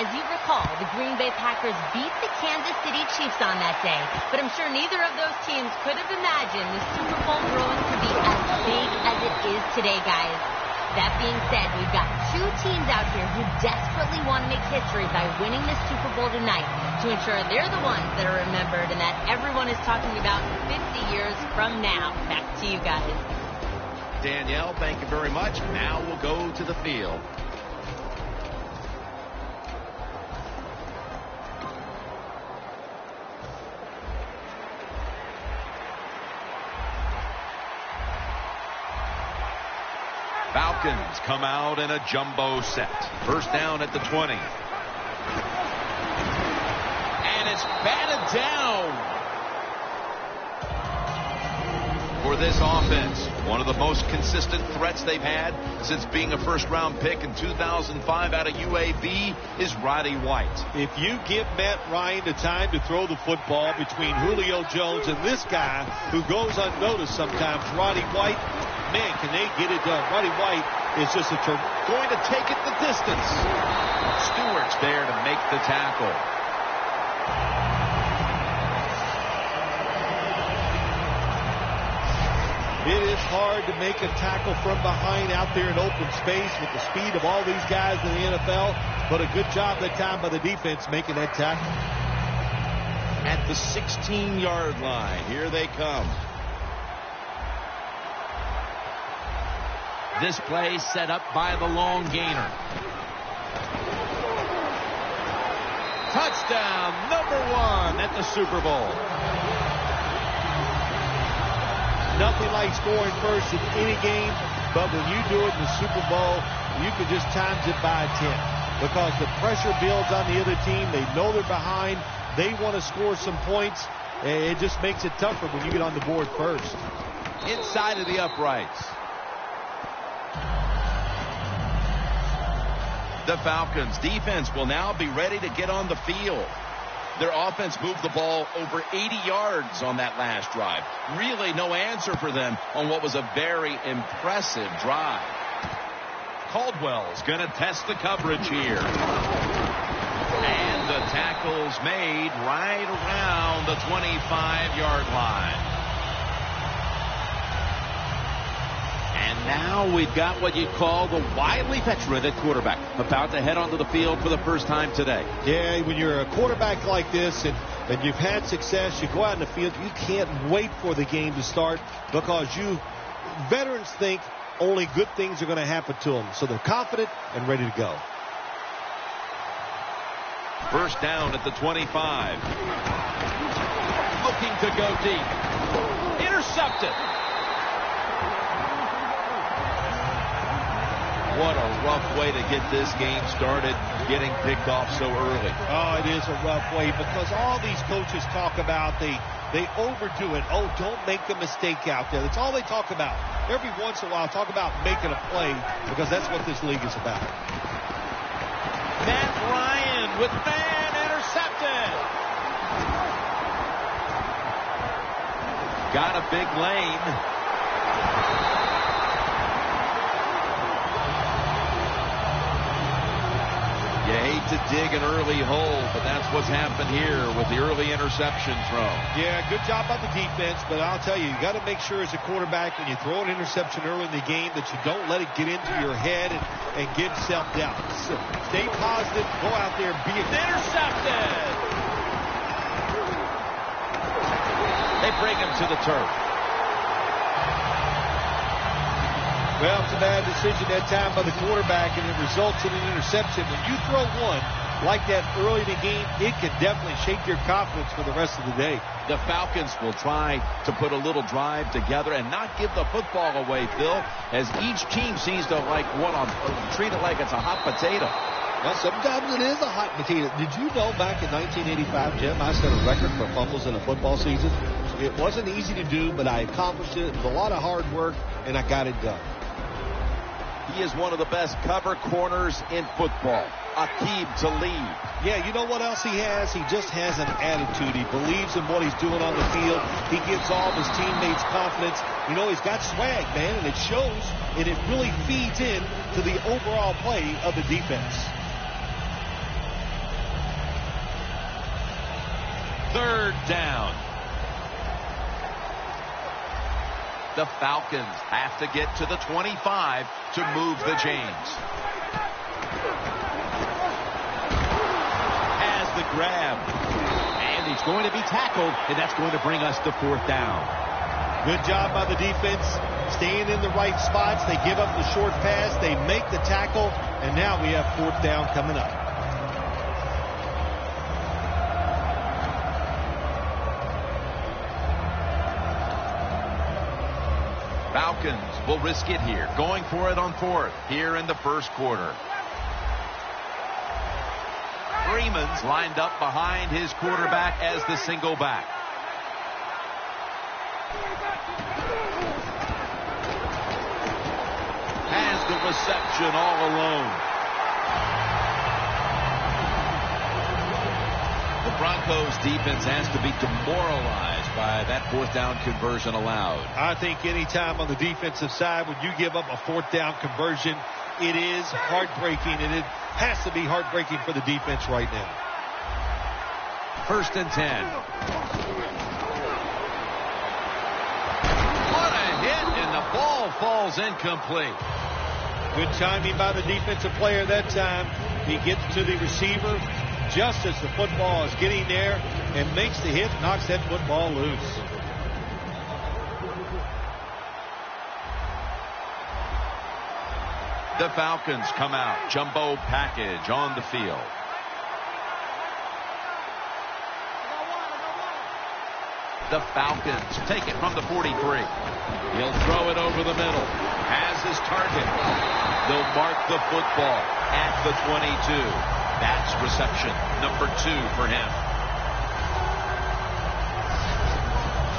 As you recall, the Green Bay Packers beat the Kansas City Chiefs on that day, but I'm sure neither of those teams could have imagined the Super Bowl growing to be as big as it is today, guys. That being said, we've got two teams out here who desperately want to make history by winning this Super Bowl tonight to ensure they're the ones that are remembered and that everyone is talking about 50 years from now. Back to you guys. Danielle, thank you very much. Now we'll go to the field. Falcons come out in a jumbo set. First down at the 20. And it's batted down for this offense. One of the most consistent threats they've had since being a first-round pick in 2005 out of UAB is Roddy White. If you give Matt Ryan the time to throw the football between Julio Jones and this guy who goes unnoticed sometimes, Roddy White, man, can they get it done. Roddy White is just going to take it the distance. Stewart's there to make the tackle. It is hard to make a tackle from behind out there in open space with the speed of all these guys in the NFL, but a good job that time by the defense making that tackle. At the 16-yard line, here they come. This play set up by the long gainer. Touchdown, #1 at the Super Bowl. Nothing like scoring first in any game, but when you do it in the Super Bowl, you can just times it by 10 because the pressure builds on the other team. They know they're behind. They want to score some points. It just makes it tougher when you get on the board first. Inside of the uprights. The Falcons defense will now be ready to get on the field. Their offense moved the ball over 80 yards on that last drive. Really no answer for them on what was a very impressive drive. Caldwell's going to test the coverage here. And the tackle's made right around the 25-yard line. And now we've got what you'd call the wily veteran at quarterback, about to head onto the field for the first time today. Yeah, when you're a quarterback like this and you've had success, you go out in the field, you can't wait for the game to start because veterans think only good things are going to happen to them. So they're confident and ready to go. First down at the 25. Looking to go deep. Intercepted. What a rough way to get this game started, getting picked off so early. Oh, it is a rough way because all these coaches talk about, they overdo it. Oh, don't make a mistake out there. That's all they talk about. Every once in a while, talk about making a play because that's what this league is about. Matt Ryan with man intercepted. Got a big lane. You hate to dig an early hole, but that's what's happened here with the early interception throw. Yeah, good job by the defense, but I'll tell you, you got to make sure as a quarterback when you throw an interception early in the game that you don't let it get into your head and give self-doubt. So stay positive, go out there, be intercepted. They bring him to the turf. Well, it's a bad decision that time by the quarterback, and it results in an interception. When you throw one like that early in the game, it can definitely shake your confidence for the rest of the day. The Falcons will try to put a little drive together and not give the football away, Phil, as each team seems to treat it like it's a hot potato. Well, sometimes it is a hot potato. Did you know back in 1985, Jim, I set a record for fumbles in a football season? It wasn't easy to do, but I accomplished it. It was a lot of hard work, and I got it done. He is one of the best cover corners in football. Aqib Talib. Yeah, you know what else he has? He just has an attitude. He believes in what he's doing on the field. He gives all of his teammates confidence. You know, he's got swag, man, and it shows, and it really feeds in to the overall play of the defense. 3rd down. The Falcons have to get to the 25 to move the chains. Has the grab. And he's going to be tackled, and that's going to bring us to 4th down. Good job by the defense, staying in the right spots. They give up the short pass. They make the tackle, and now we have 4th down coming up. Falcons will risk it here, going for it on 4th here in the 1st quarter. Freeman's lined up behind his quarterback as the single back. Has the reception all alone. The Broncos defense has to be demoralized by that 4th down conversion allowed. I think anytime on the defensive side when you give up a 4th down conversion, it is heartbreaking, and it has to be heartbreaking for the defense right now. 1st and 10. What a hit, and the ball falls incomplete. Good timing by the defensive player that time. He gets to the receiver just as the football is getting there and makes the hit, knocks that football loose. The Falcons come out. Jumbo package on the field. The Falcons take it from the 43. He'll throw it over the middle. Has his target. They'll mark the football at the 22. That's reception number 2 for him.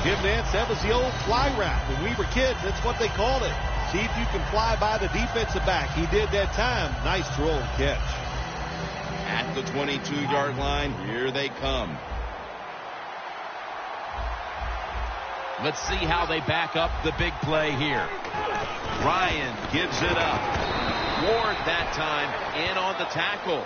Jim Nance, that was the old fly route. When we were kids, that's what they called it. See if you can fly by the defensive back. He did that time. Nice throw and catch. At the 22-yard line, here they come. Let's see how they back up the big play here. Ryan gives it up. Ward that time in on the tackle.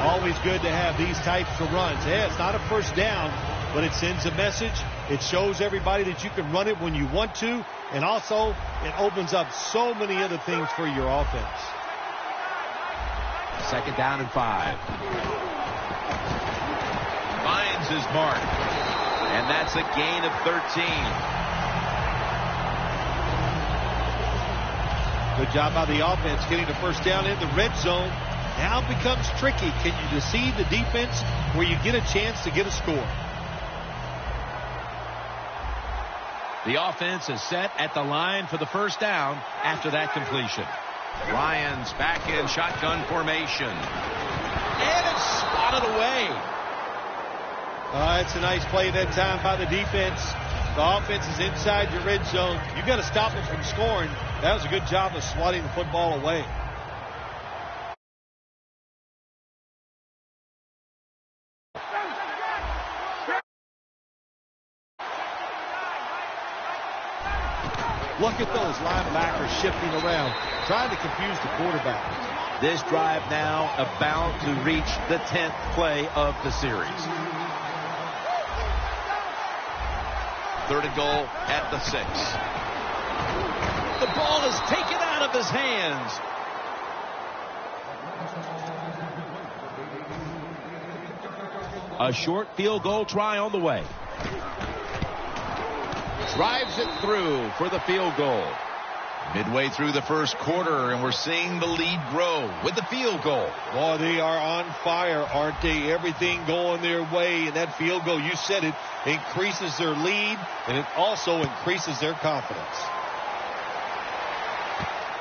Always good to have these types of runs. Yeah, it's not a 1st down, but it sends a message. It shows everybody that you can run it when you want to, and also it opens up so many other things for your offense. 2nd down and 5. Finds his mark, and that's a gain of 13. Good job by the offense getting the 1st down in the red zone. Now it becomes tricky. Can you deceive the defense where you get a chance to get a score? The offense is set at the line for the 1st down after that completion. Ryan's back in shotgun formation. And it's spotted away. It's a nice play that time by the defense. The offense is inside your red zone. You've got to stop them from scoring. That was a good job of swatting the football away. Look at those linebackers shifting around, trying to confuse the quarterback. This drive now about to reach the 10th play of the series. 3rd and goal at the 6. The ball is taken out of his hands. A short field goal try on the way. Drives it through for the field goal. Midway through the 1st quarter, and we're seeing the lead grow with the field goal. Boy, they are on fire, aren't they? Everything going their way, and that field goal, you said it, increases their lead, and it also increases their confidence.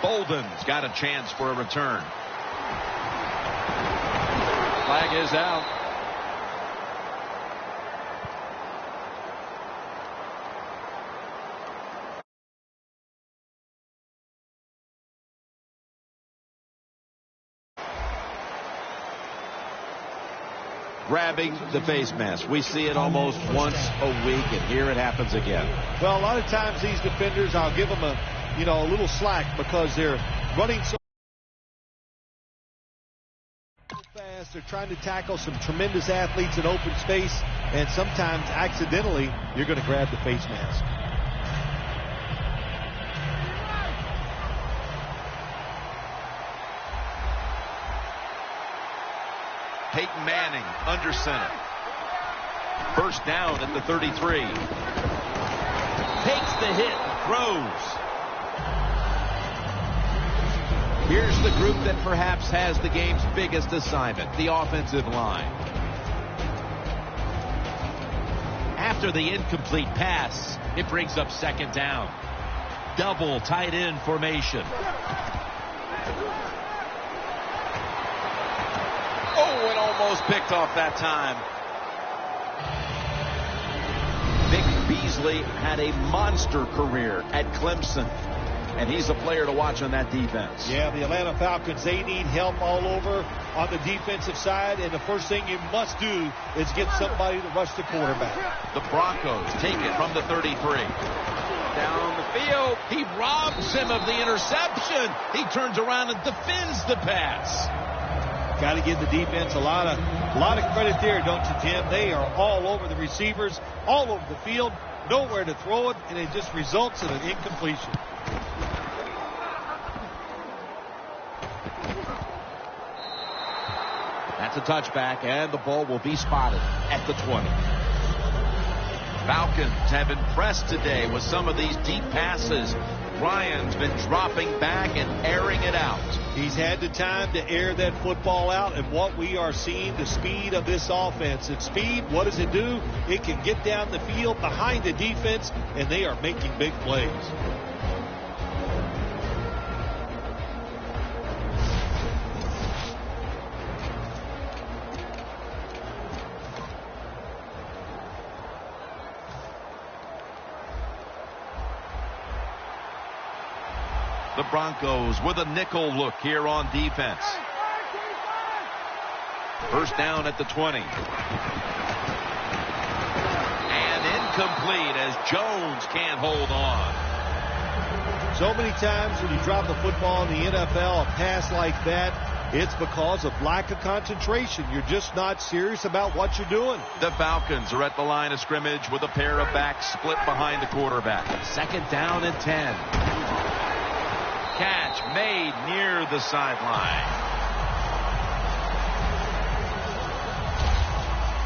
Bolden's got a chance for a return. Flag is out. Grabbing the face mask. We see it almost once a week, and here it happens again. Well, a lot of times these defenders, I'll give them a little slack because they're running so fast. They're trying to tackle some tremendous athletes in open space. and sometimes accidentally you're going to grab the face mask. Peyton Manning under center. First down at the 33. Takes the hit, throws. Here's the group that perhaps has the game's biggest assignment, the offensive line. After the incomplete pass, it brings up second down. Double tight end formation. Oh, it almost picked off that time. Vic Beasley had a monster career at Clemson, and he's a player to watch on that defense. Yeah, the Atlanta Falcons, they need help all over on the defensive side, and the first thing you must do is get somebody to rush the quarterback. The Broncos take it from the 33. Down the field, he robs him of the interception. He turns around and defends the pass. Got to give the defense a lot of credit there, don't you, Jim? They are all over the receivers, all over the field, nowhere to throw it, and it just results in an incompletion. That's a touchback, and the ball will be spotted at the 20. Falcons have impressed today with some of these deep passes. Ryan's been dropping back and airing it out. He's had the time to air that football out, and what we are seeing, the speed of this offense. At speed, what does it do? It can get down the field behind the defense, and they are making big plays. The Broncos with a nickel look here on defense. First down at the 20. And incomplete as Jones can't hold on. So many times when you drop the football in the NFL, a pass like that, it's because of lack of concentration. You're just not serious about what you're doing. The Falcons are at the line of scrimmage with a pair of backs split behind the quarterback. Second down and 10. Catch made near the sideline.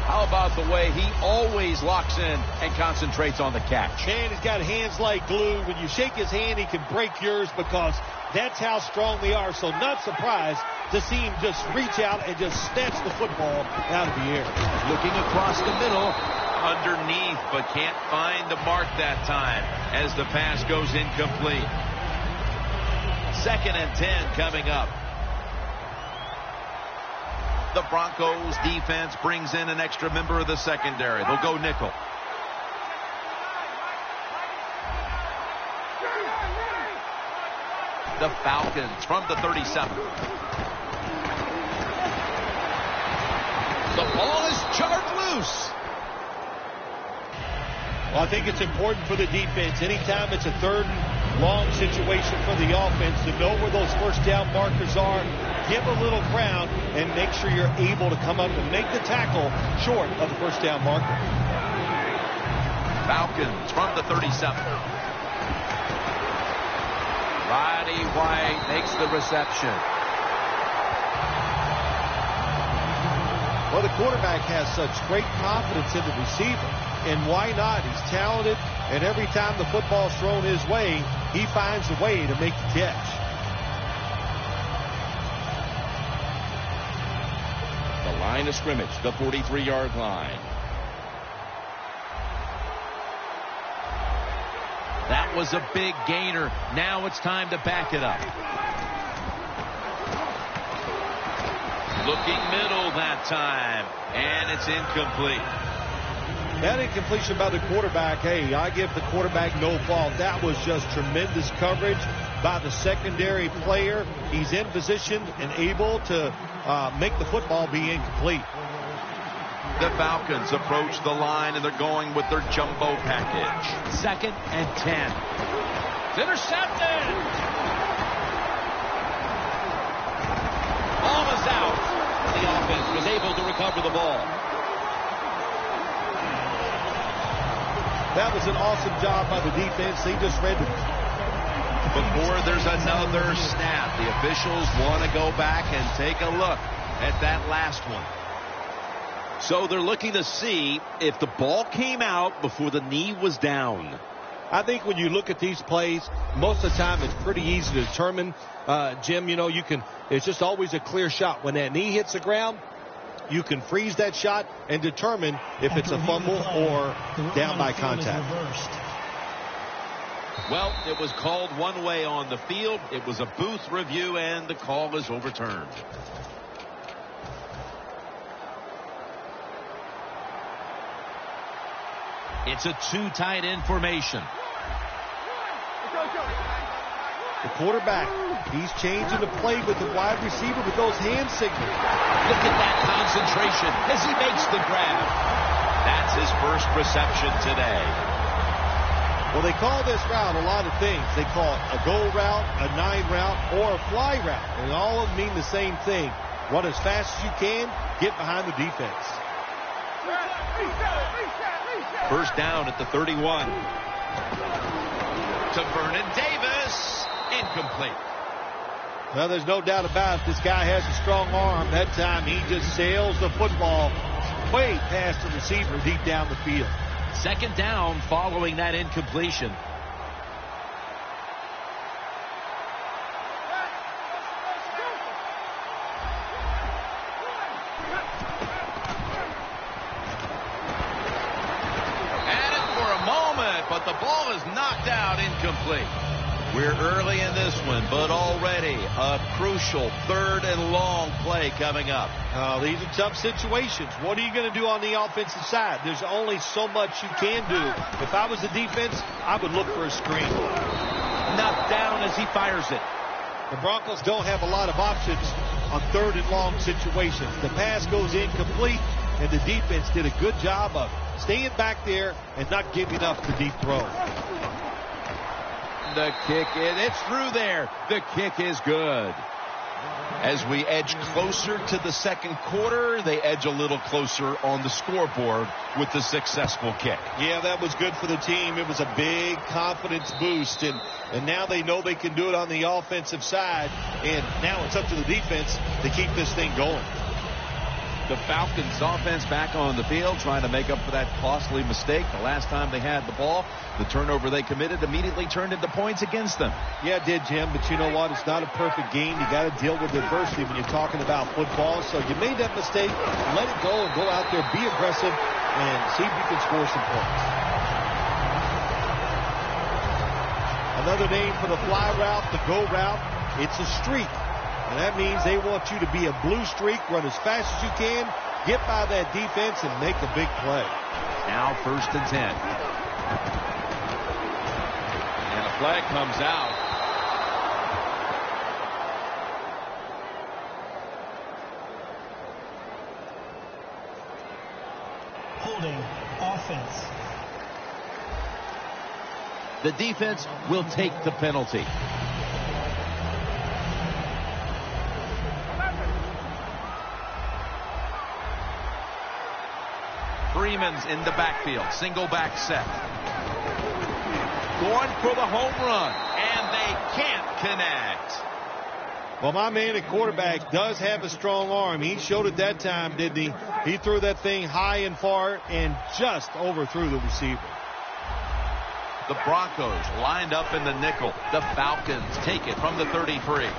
How about the way he always locks in and concentrates on the catch? And he's got hands like glue. When you shake his hand, he can break yours because that's how strong they are. So not surprised to see him just reach out and just snatch the football out of the air. Looking across the middle, underneath, but can't find the mark that time as the pass goes incomplete. Second and 10 coming up. The Broncos defense brings in an extra member of the secondary. They'll go nickel. The Falcons from the 37. The ball is charged loose. Well, I think it's important for the defense. Anytime it's a third and long situation for the offense to know where those first down markers are, give a little ground, and make sure you're able to come up and make the tackle short of the first down marker. Falcons from the 37. Roddy White makes the reception. Well, the quarterback has such great confidence in the receiver. And why not? He's talented, and every time the football's thrown his way, he finds a way to make the catch. The line of scrimmage, the 43-yard line. That was a big gainer. Now it's time to back it up. Looking middle that time, and it's incomplete. That incompletion by the quarterback, hey, I give the quarterback no fault. That was just tremendous coverage by the secondary player. He's in position and able to make the football be incomplete. The Falcons approach the line, and they're going with their jumbo package. Second and 10. It's intercepted. Ball is out. The offense was able to recover the ball. That was an awesome job by the defense. They just read it. Before there's another snap, the officials want to go back and take a look at that last one. So they're looking to see if the ball came out before the knee was down. I think when you look at these plays, most of the time it's pretty easy to determine, Jim, it's just always a clear shot. When that knee hits the ground, you can freeze that shot and determine if it's a fumble or down by contact. Well, it was called one way on the field. It was a booth review, and the call is overturned. It's a two tight end formation. The quarterback, he's changing the play with the wide receiver with those hand signals. Look at that concentration as he makes the grab. That's his first reception today. Well, they call this route a lot of things. They call it a go route, a 9 route, or a fly route. And all of them mean the same thing. Run as fast as you can, get behind the defense. First down at the 31. To Vernon Davis. Incomplete. Well, there's no doubt about it. This guy has a strong arm. That time he just sails the football way past the receiver deep down the field. Second down following that incompletion. Had it for a moment, but the ball is knocked out, incomplete. We're early in this one, but already a crucial 3rd and long play coming up. These are tough situations. What are you going to do on the offensive side? There's only so much you can do. If I was the defense, I would look for a screen. Knocked down as he fires it. The Broncos don't have a lot of options on 3rd and long situations. The pass goes incomplete, and the defense did a good job of staying back there and not giving up the deep throw. The kick in. It's through there. The kick is good. As we edge closer to the second quarter, they edge a little closer on the scoreboard with the successful kick. Yeah, that was good for the team. It was a big confidence boost, and now they know they can do it on the offensive side, and now it's up to the defense to keep this thing going. The Falcons offense back on the field trying to make up for that costly mistake. The last time they had the ball, the turnover they committed immediately turned into points against them. Yeah, it did, Jim, but you know what? It's not a perfect game. You got to deal with adversity when you're talking about football. So you made that mistake, let it go and go out there, be aggressive, and see if you can score some points. Another name for the fly route, the go route, it's a streak. And that means they want you to be a blue streak, run as fast as you can, get by that defense, and make a big play. Now 1st and 10. And a flag comes out. Holding offense. The defense will take the penalty. Freeman's in the backfield. Single back set. Going for the home run. And they can't connect. Well, my man at quarterback does have a strong arm. He showed it that time, didn't he? He threw that thing high and far and just overthrew the receiver. The Broncos lined up in the nickel. The Falcons take it from the 33.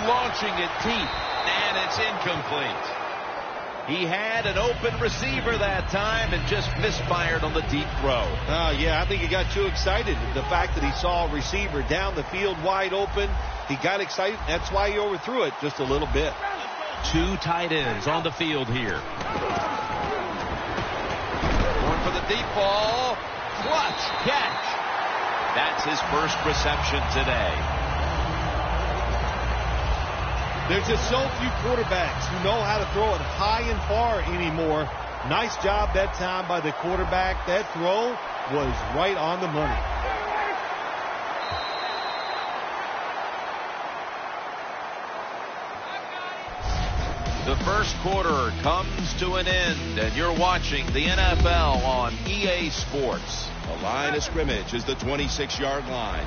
Launching it deep. And it's incomplete. He had an open receiver that time and just misfired on the deep throw. Yeah, I think he got too excited. The fact that he saw a receiver down the field wide open, he got excited. That's why he overthrew it just a little bit. Two tight ends on the field here. Going for the deep ball. Clutch catch. That's his first reception today. There's just so few quarterbacks who know how to throw it high and far anymore. Nice job that time by the quarterback. That throw was right on the money. The first quarter comes to an end, and you're watching the NFL on EA Sports. The line of scrimmage is the 26-yard line.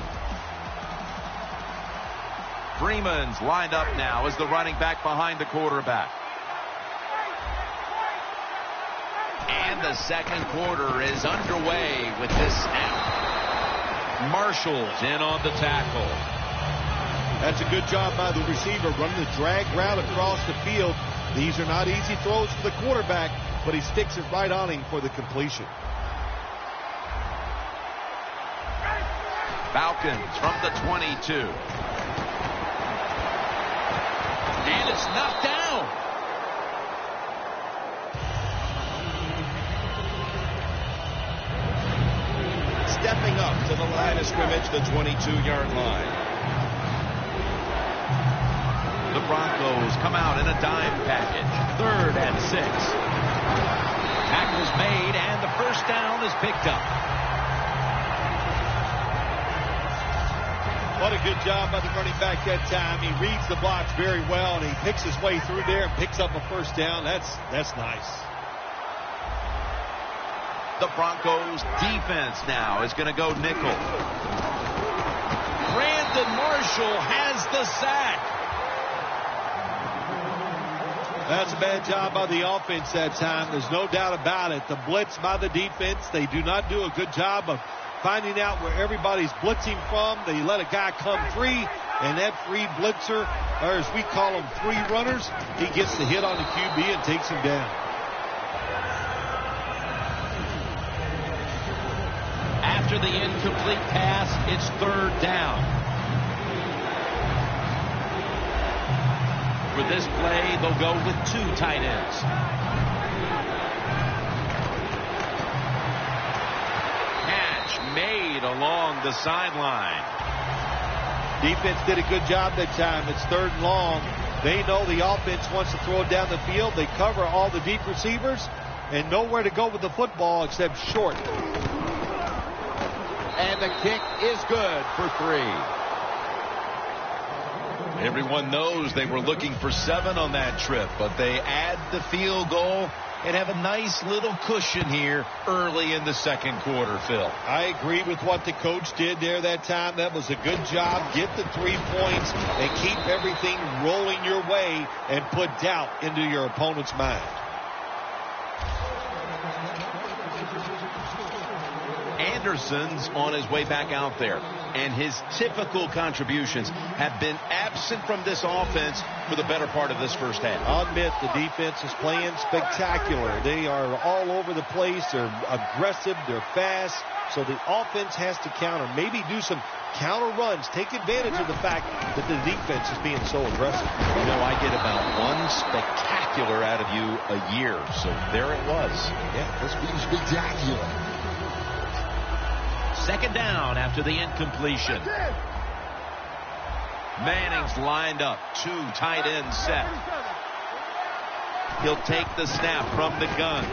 Freeman's lined up now as the running back behind the quarterback. And the second quarter is underway with this snap. Marshall's in on the tackle. That's a good job by the receiver, running the drag route across the field. These are not easy throws for the quarterback, but he sticks it right on him for the completion. Falcons from the 22. And it's knocked down. Stepping up to the line of scrimmage, the 22-yard line. The Broncos come out in a dime package. 3rd and 6. Tackle's made, and the first down is picked up. What a good job by the running back that time. He reads the blocks very well, and he picks his way through there and picks up a first down. That's nice. The Broncos defense now is going to go nickel. Brandon Marshall has the sack. That's a bad job by the offense that time. There's no doubt about it. The blitz by the defense, they do not do a good job of finding out where everybody's blitzing from. They let a guy come free, and that free blitzer, or as we call them, free runners, he gets the hit on the QB and takes him down. After the incomplete pass, it's 3rd down. For this play, they'll go with 2 tight ends. Catch made along the sideline. Defense did a good job that time. It's 3rd and long. They know the offense wants to throw it down the field. They cover all the deep receivers and nowhere to go with the football except short. And the kick is good for 3. Everyone knows they were looking for 7 on that trip, but they add the field goal and have a nice little cushion here early in the second quarter, Phil. I agree with what the coach did there that time. That was a good job. Get the 3 points and keep everything rolling your way and put doubt into your opponent's mind. Anderson's on his way back out there, and his typical contributions have been absent from this offense for the better part of this first half. I'll admit the defense is playing spectacular. They are all over the place. They're aggressive. They're fast. So the offense has to counter, maybe do some counter runs, take advantage of the fact that the defense is being so aggressive. You know, I get about 1 spectacular out of you a year, so there it was. Yeah, that's being spectacular. 2nd down after the incompletion. Manning's lined up. 2 tight ends set. He'll take the snap from the gun.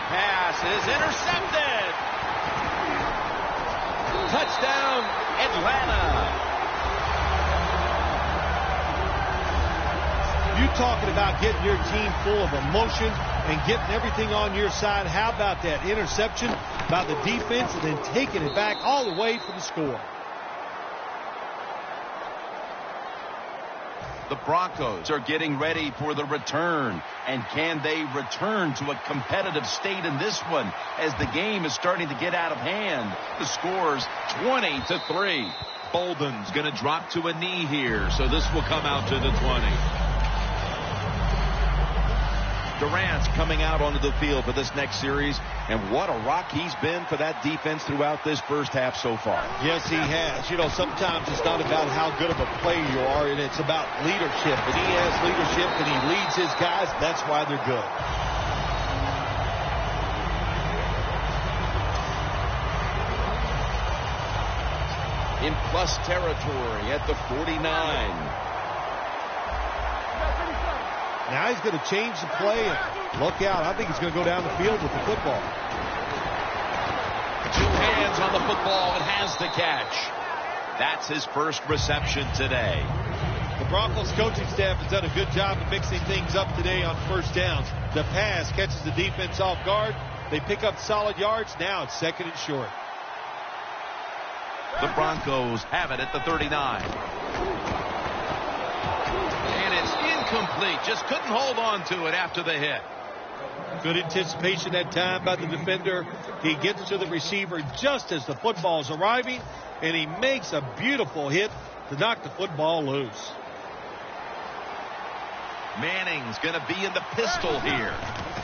Pass is intercepted. Touchdown, Atlanta. You talking about getting your team full of emotion and getting everything on your side. How about that interception by the defense and then taking it back all the way for the score? The Broncos are getting ready for the return. And can they return to a competitive state in this one as the game is starting to get out of hand? The score's 20-3. Bolden's going to drop to a knee here, so this will come out to the 20. Durant's coming out onto the field for this next series, and what a rock he's been for that defense throughout this first half so far. Yes, he has. You know, sometimes it's not about how good of a player you are, and it's about leadership. And he has leadership, and he leads his guys. That's why they're good. In plus territory at the 49. Now he's going to change the play, and look out. I think he's going to go down the field with the football. 2 hands on the football and has the catch. That's his first reception today. The Broncos coaching staff has done a good job of mixing things up today on first downs. The pass catches the defense off guard. They pick up solid yards. Now it's 2nd and short. The Broncos have it at the 39. And it's incomplete. Just couldn't hold on to it after the hit. Good anticipation that time by the defender. He gets to the receiver just as the football is arriving, and he makes a beautiful hit to knock the football loose. Manning's going to be in the pistol here.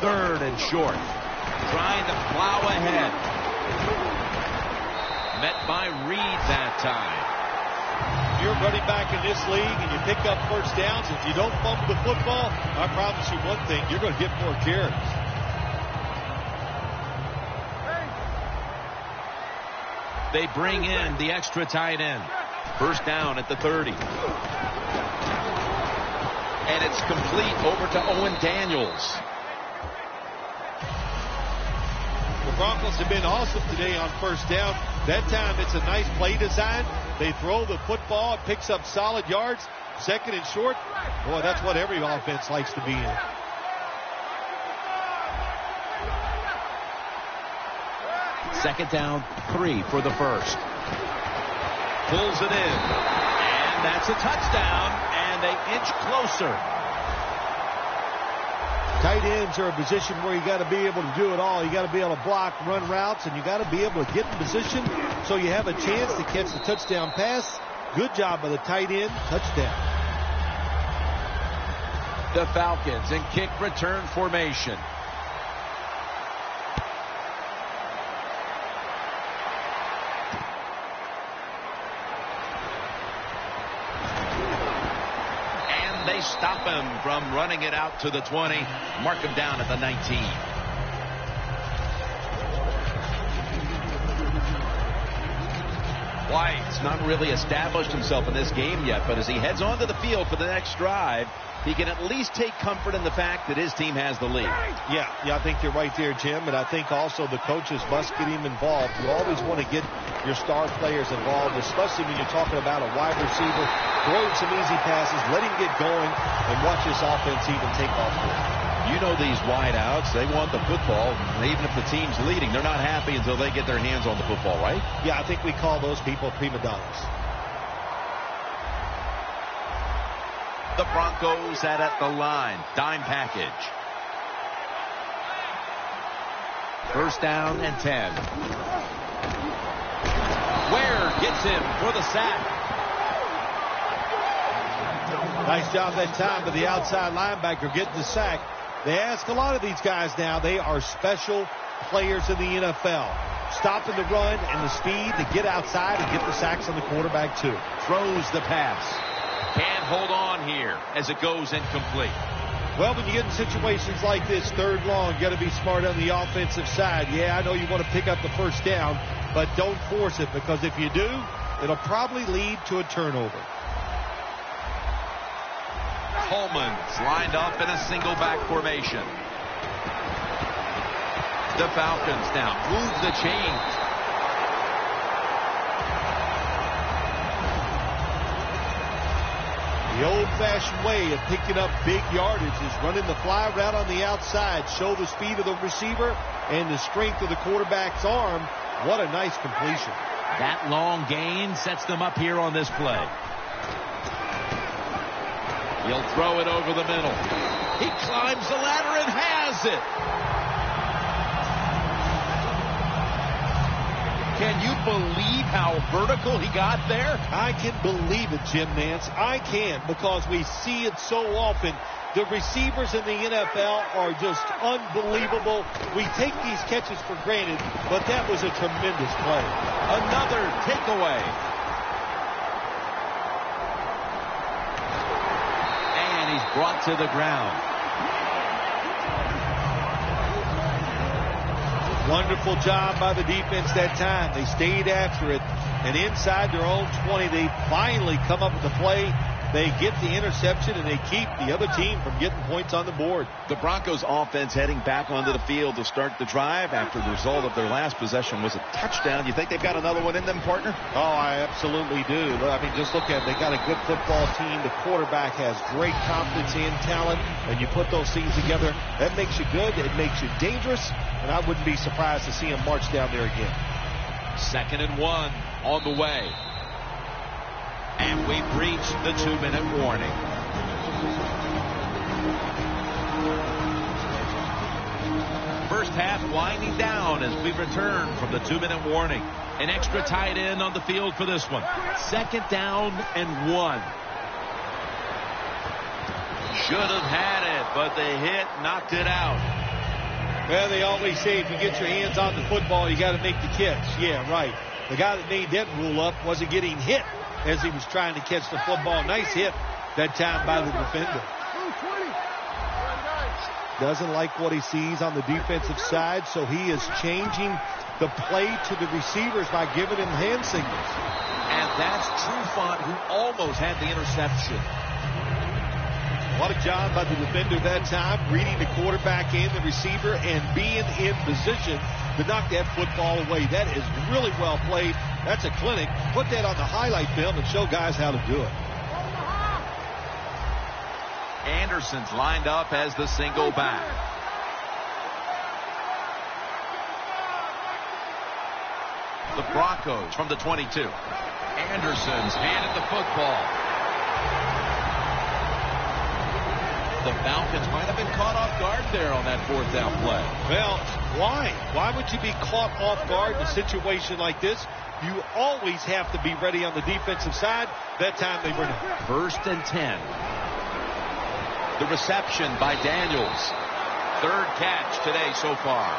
3rd and short. Trying to plow ahead. Met by Reed that time. If you're running back in this league and you pick up first downs, if you don't fumble the football, I promise you one thing, you're going to get more carries. They bring in the extra tight end. First down at the 30. And it's complete over to Owen Daniels. The Broncos have been awesome today on first down. That time it's a nice play design. They throw the football. It picks up solid yards. 2nd and short. Boy, that's what every offense likes to be in. Second down, 3 for the first. Pulls it in. And that's a touchdown. And they inch closer. Tight ends are a position where you got to be able to do it all. You got to be able to block, run routes, and you got to be able to get in position so you have a chance to catch the touchdown pass. Good job by the tight end. Touchdown. The Falcons in kick return formation. They stop him from running it out to the 20. Mark him down at the 19. White's not really established himself in this game yet, but as he heads onto the field for the next drive, he can at least take comfort in the fact that his team has the lead. Yeah, I think you're right there, Jim. And I think also the coaches must get him involved. You always want to get your star players involved, especially when you're talking about a wide receiver. Throw him some easy passes, let him get going, and watch this offense even take off. You know these wideouts, they want the football. Even if the team's leading, they're not happy until they get their hands on the football, right? Yeah, I think we call those people prima donnas. The Broncos at the line. Dime package. First down and 10. Ware gets him for the sack. Nice job that time by the outside linebacker getting the sack. They ask a lot of these guys now. They are special players in the NFL. Stopping the run and the speed to get outside and get the sacks on the quarterback too. Throws the pass. Can't hold on here as it goes incomplete. Well, when you get in situations like this, 3rd long, you got to be smart on the offensive side. Yeah, I know you want to pick up the first down, but don't force it, because if you do, it'll probably lead to a turnover. Coleman's lined up in a single back formation. The Falcons now move the chains. The old-fashioned way of picking up big yardage is running the fly route on the outside. Show the speed of the receiver and the strength of the quarterback's arm. What a nice completion. That long gain sets them up here on this play. He'll throw it over the middle. He climbs the ladder and has it. Can you believe how vertical he got there? I can believe it, Jim Nance. I can, because we see it so often. The receivers in the NFL are just unbelievable. We take these catches for granted, but that was a tremendous play. Another takeaway. And he's brought to the ground. Wonderful job by the defense that time. They stayed after it, and inside their own 20, they finally come up with the play They get the interception, and they keep the other team from getting points on the board. The Broncos offense heading back onto the field to start the drive after the result of their last possession was a touchdown. You think they've got another one in them, partner? Oh, I absolutely do. I mean, just look at it. They got a good football team. The quarterback has great confidence and talent, and you put those things together, that makes you good. It makes you dangerous, and I wouldn't be surprised to see him march down there again. 2nd and 1 on the way. And we've reached the 2-minute warning. First half winding down as we return from the 2-minute warning. An extra tight end on the field for this one. 2nd down and 1. Should have had it, but the hit knocked it out. Well, they always say if you get your hands on the football, you got to make the catch. Yeah, right. The guy that made that rule up wasn't getting hit as he was trying to catch the football. Nice hit that time by the defender. Doesn't like what he sees on the defensive side, so he is changing the play to the receivers by giving him hand signals. And that's Trufant, who almost had the interception. What a job by the defender that time, reading the quarterback and the receiver and being in position to knock that football away. That is really well played. That's a clinic. Put that on the highlight film and show guys how to do it. Anderson's lined up as the single back. The Broncos from the 22. Anderson's handed the football. The Falcons might have been caught off guard there on that 4th down play. Well, why? Why would you be caught off guard in a situation like this? You always have to be ready on the defensive side. That time they were not. 1st and 10. The reception by Daniels. 3rd catch today so far.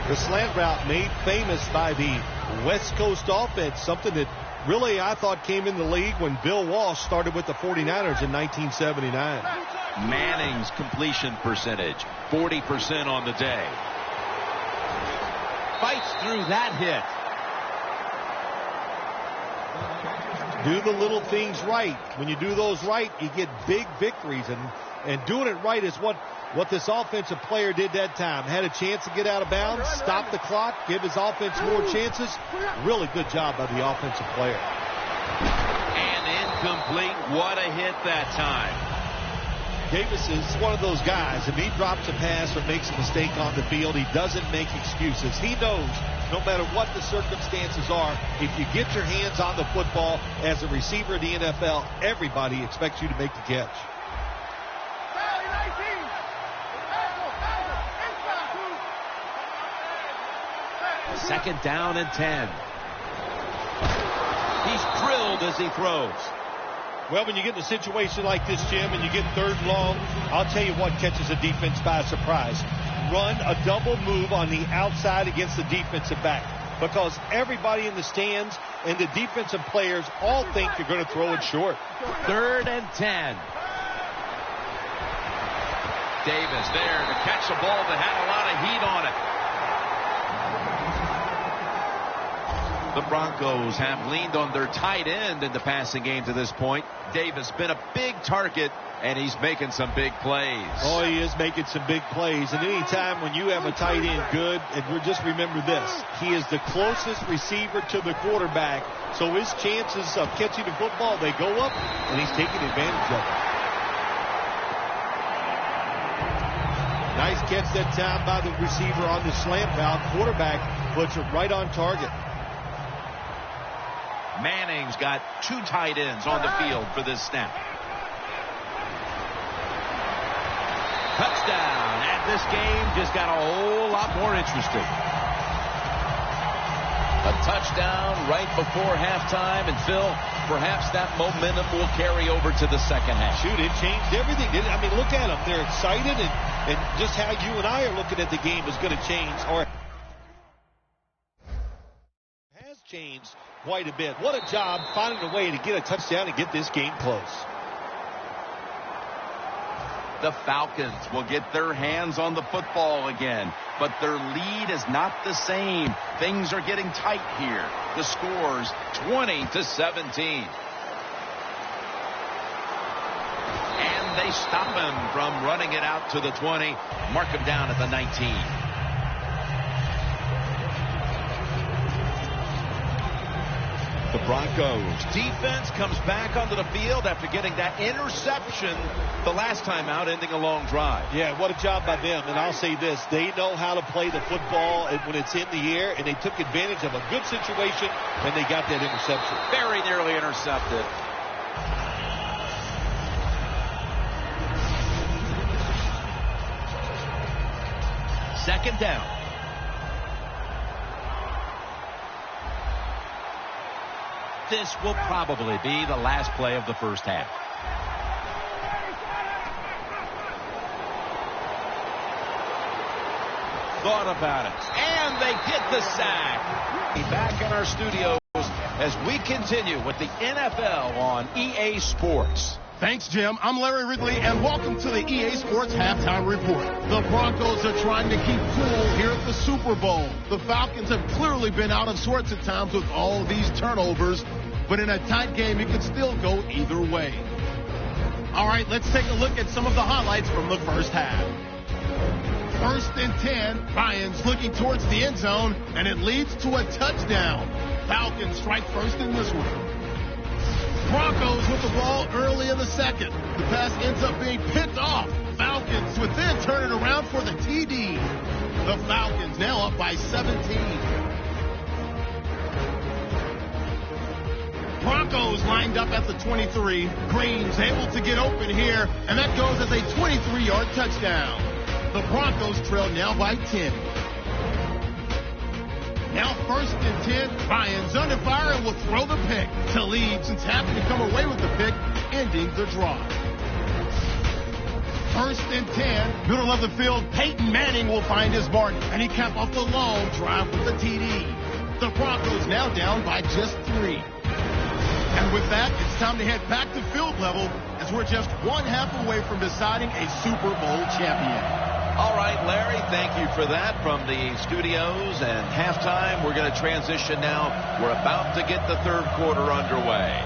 The slant route made famous by the West Coast offense, something that really I thought came in the league when Bill Walsh started with the 49ers in 1979. Manning's completion percentage, 40% on the day. Fights through that hit. Do the little things right. When you do those right, you get big victories. And doing it right is what this offensive player did that time. Had a chance to get out of bounds, stop the clock, give his offense more chances. Really good job by the offensive player. And incomplete. What a hit that time. Davis is one of those guys. If he drops a pass or makes a mistake on the field, he doesn't make excuses. He knows no matter what the circumstances are, if you get your hands on the football as a receiver in the NFL, everybody expects you to make the catch. 2nd down and 10. He's drilled as he throws. Well, when you get in a situation like this, Jim, and you get 3rd and long, I'll tell you what catches a defense by surprise. Run a double move on the outside against the defensive back, because everybody in the stands and the defensive players all think you're going to throw it short. 3rd and 10. Davis there to catch a ball that had a lot of heat on it. The Broncos have leaned on their tight end in the passing game to this point. Davis been a big target, and he's making some big plays. Oh, he is making some big plays. And any time when you have a tight end good, and just remember this, he is the closest receiver to the quarterback, so his chances of catching the football, they go up, and he's taking advantage of it. Nice catch that time by the receiver on the slant route. Quarterback puts it right on target. Manning's got 2 tight ends on the field for this snap. Touchdown. And this game just got a whole lot more interesting. A touchdown right before halftime. And Phil, perhaps that momentum will carry over to the 2nd half. Shoot, it changed everything, didn't it? I mean, look at them. They're excited, and just how you and I are looking at the game is going to change, or has changed quite a bit. What a job finding a way to get a touchdown and get this game close. The Falcons will get their hands on the football again, but their lead is not the same. Things are getting tight here. The score's 20-17. And they stop him from running it out to the 20. Mark him down at the 19. The Broncos defense comes back onto the field after getting that interception the last time out, ending a long drive. Yeah, what a job by them. And I'll say this, they know how to play the football when it's in the air, and they took advantage of a good situation, and they got that interception. Very nearly intercepted. Second down. This will probably be the last play of the first half. Thought about it. And they get the sack. Back in our studios as we continue with the NFL on EA Sports. Thanks, Jim. I'm Larry Wrigley, and welcome to the EA Sports Halftime Report. The Broncos are trying to keep cool here at the Super Bowl. The Falcons have clearly been out of sorts at times with all these turnovers, but in a tight game, it could still go either way. All right, let's take a look at some of the highlights from the first half. 1st and 10, Ryans looking towards the end zone, and it leads to a touchdown. Falcons strike first in this one. Broncos with the ball early in the second. The pass ends up being picked off. Falcons would then turn it around for the TD. The Falcons now up by 17. Broncos lined up at the 23. Green's able to get open here, and that goes as a 23-yard touchdown. The Broncos trail now by 10. Now 1st and 10, Ryan's under fire and will throw the pick to lead since having to come away with the pick, ending the drive. 1st and 10, middle of the field, Peyton Manning will find his mark, and he capped off the long drive with the TD. The Broncos now down by just 3. And with that, it's time to head back to field level as we're just one half away from deciding a Super Bowl champion. All right, Larry, thank you for that from the studios. And halftime, we're going to transition now. We're about to get the third quarter underway.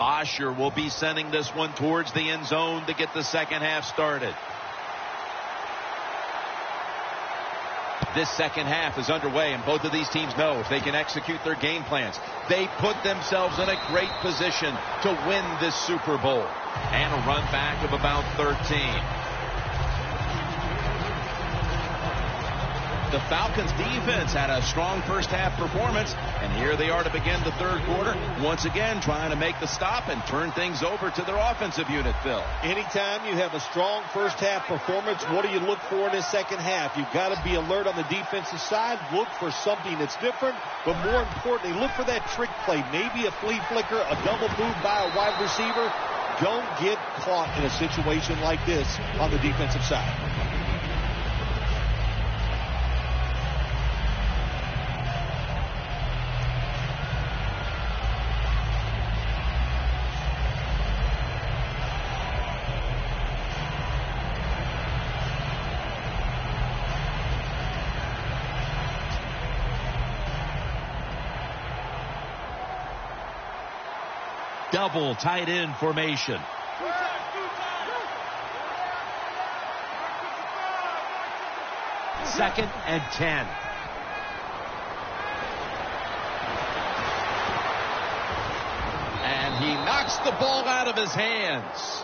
Osher will be sending this one towards the end zone to get the second half started. This second half is underway, and both of these teams know if they can execute their game plans, they put themselves in a great position to win this Super Bowl. And a run back of about 13. The Falcons defense had a strong first half performance, and here they are to begin the third quarter, once again trying to make the stop and turn things over to their offensive unit, Phil. Anytime you have a strong first half performance, what do you look for in the second half? You've got to be alert on the defensive side, look for something that's different, but more importantly, look for that trick play, maybe a flea flicker, a double move by a wide receiver. Don't get caught in a situation like this on the defensive side. Double tight end formation. Second and 10. And he knocks the ball out of his hands.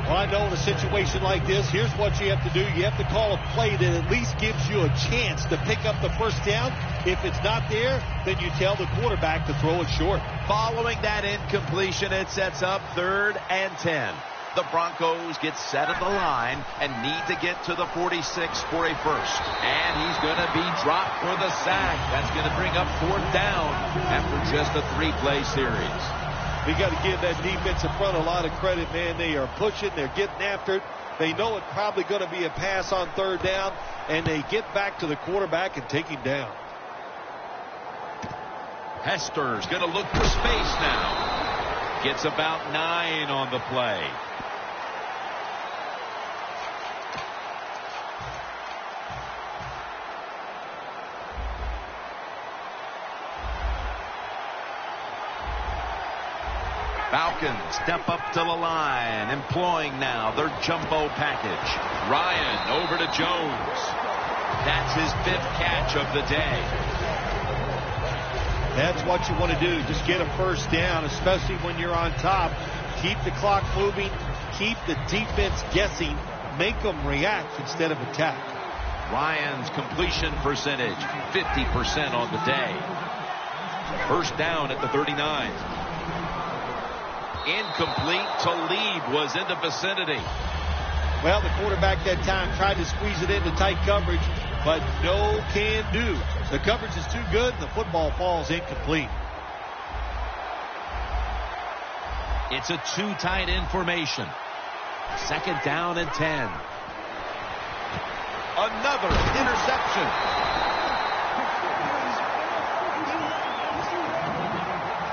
Well, I know in a situation like this, here's what you have to do. You have to call a play that at least gives you a chance to pick up the first down. If it's not there, then you tell the quarterback to throw it short. Following that incompletion, it sets up 3rd and 10. The Broncos get set at the line and need to get to the 46 for a first. And he's going to be dropped for the sack. That's going to bring up 4th down after just a 3-play series. We got to give that defensive front a lot of credit, man. They are pushing. They're getting after it. They know it's probably going to be a pass on 3rd down, and they get back to the quarterback and take him down. Hester's going to look for space now. Gets about 9 on the play. Falcons step up to the line, employing now their jumbo package. Ryan over to Jones. That's his 5th catch of the day. That's what you want to do. Just get a first down, especially when you're on top. Keep the clock moving. Keep the defense guessing. Make them react instead of attack. Ryan's completion percentage, 50% on the day. First down at the 39. Incomplete. Talib was in the vicinity. Well, the quarterback that time tried to squeeze it into tight coverage, but no can do. The coverage is too good, and the football falls incomplete. It's a 2 tight end formation. 2nd down and 10. Another interception.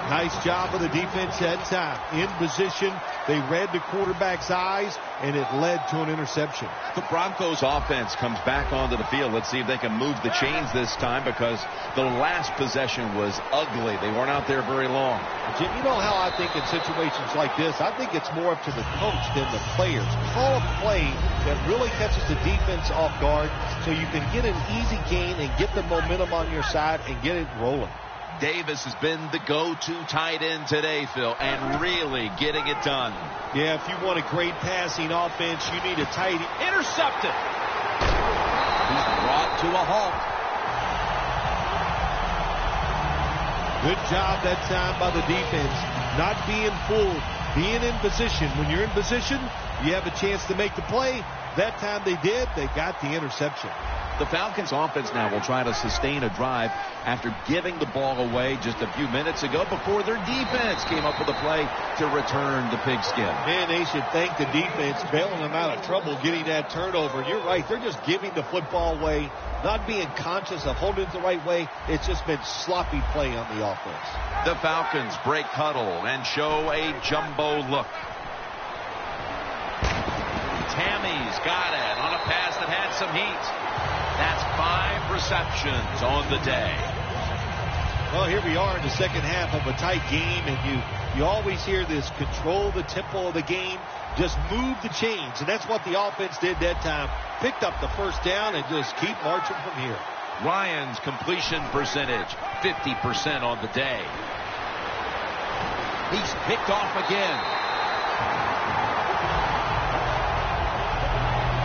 Nice job of the defense that time. In position, they read the quarterback's eyes, and it led to an interception. The Broncos offense comes back onto the field. Let's see if they can move the chains this time, because the last possession was ugly. They weren't out there very long. Jim, you know how I think in situations like this, I think it's more up to the coach than the players. Call a play that really catches the defense off guard so you can get an easy gain and get the momentum on your side and get it rolling. Davis has been the go-to tight end today, Phil, and really getting it done. Yeah, if you want a great passing offense, you need a tight end. Intercepted. He's brought to a halt. Good job that time by the defense. Not being fooled, being in position. When you're in position, you have a chance to make the play. That time they did. They got the interception. The Falcons offense now will try to sustain a drive after giving the ball away just a few minutes ago before their defense came up with a play to return the pigskin. Man, they should thank the defense bailing them out of trouble getting that turnover. You're right. They're just giving the football away, not being conscious of holding it the right way. It's just been sloppy play on the offense. The Falcons break huddle and show a jumbo look. Tammy's got it on a pass that had some heat. That's 5 receptions on the day. Well, here we are in the second half of a tight game, and you always hear this: control the tempo of the game, just move the chains, and that's what the offense did that time. Picked up the first down and just keep marching from here. Ryan's completion percentage, 50% on the day. He's picked off again.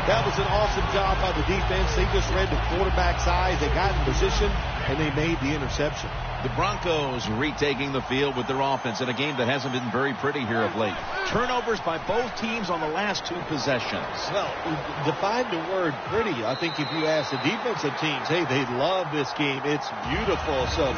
That was an awesome job by the defense. They just read the quarterback's eyes. They got in position, and they made the interception. The Broncos retaking the field with their offense in a game that hasn't been very pretty here of late. Turnovers by both teams on the last 2 possessions. Well, define the word pretty. I think if you ask the defensive teams, hey, they love this game. It's beautiful. So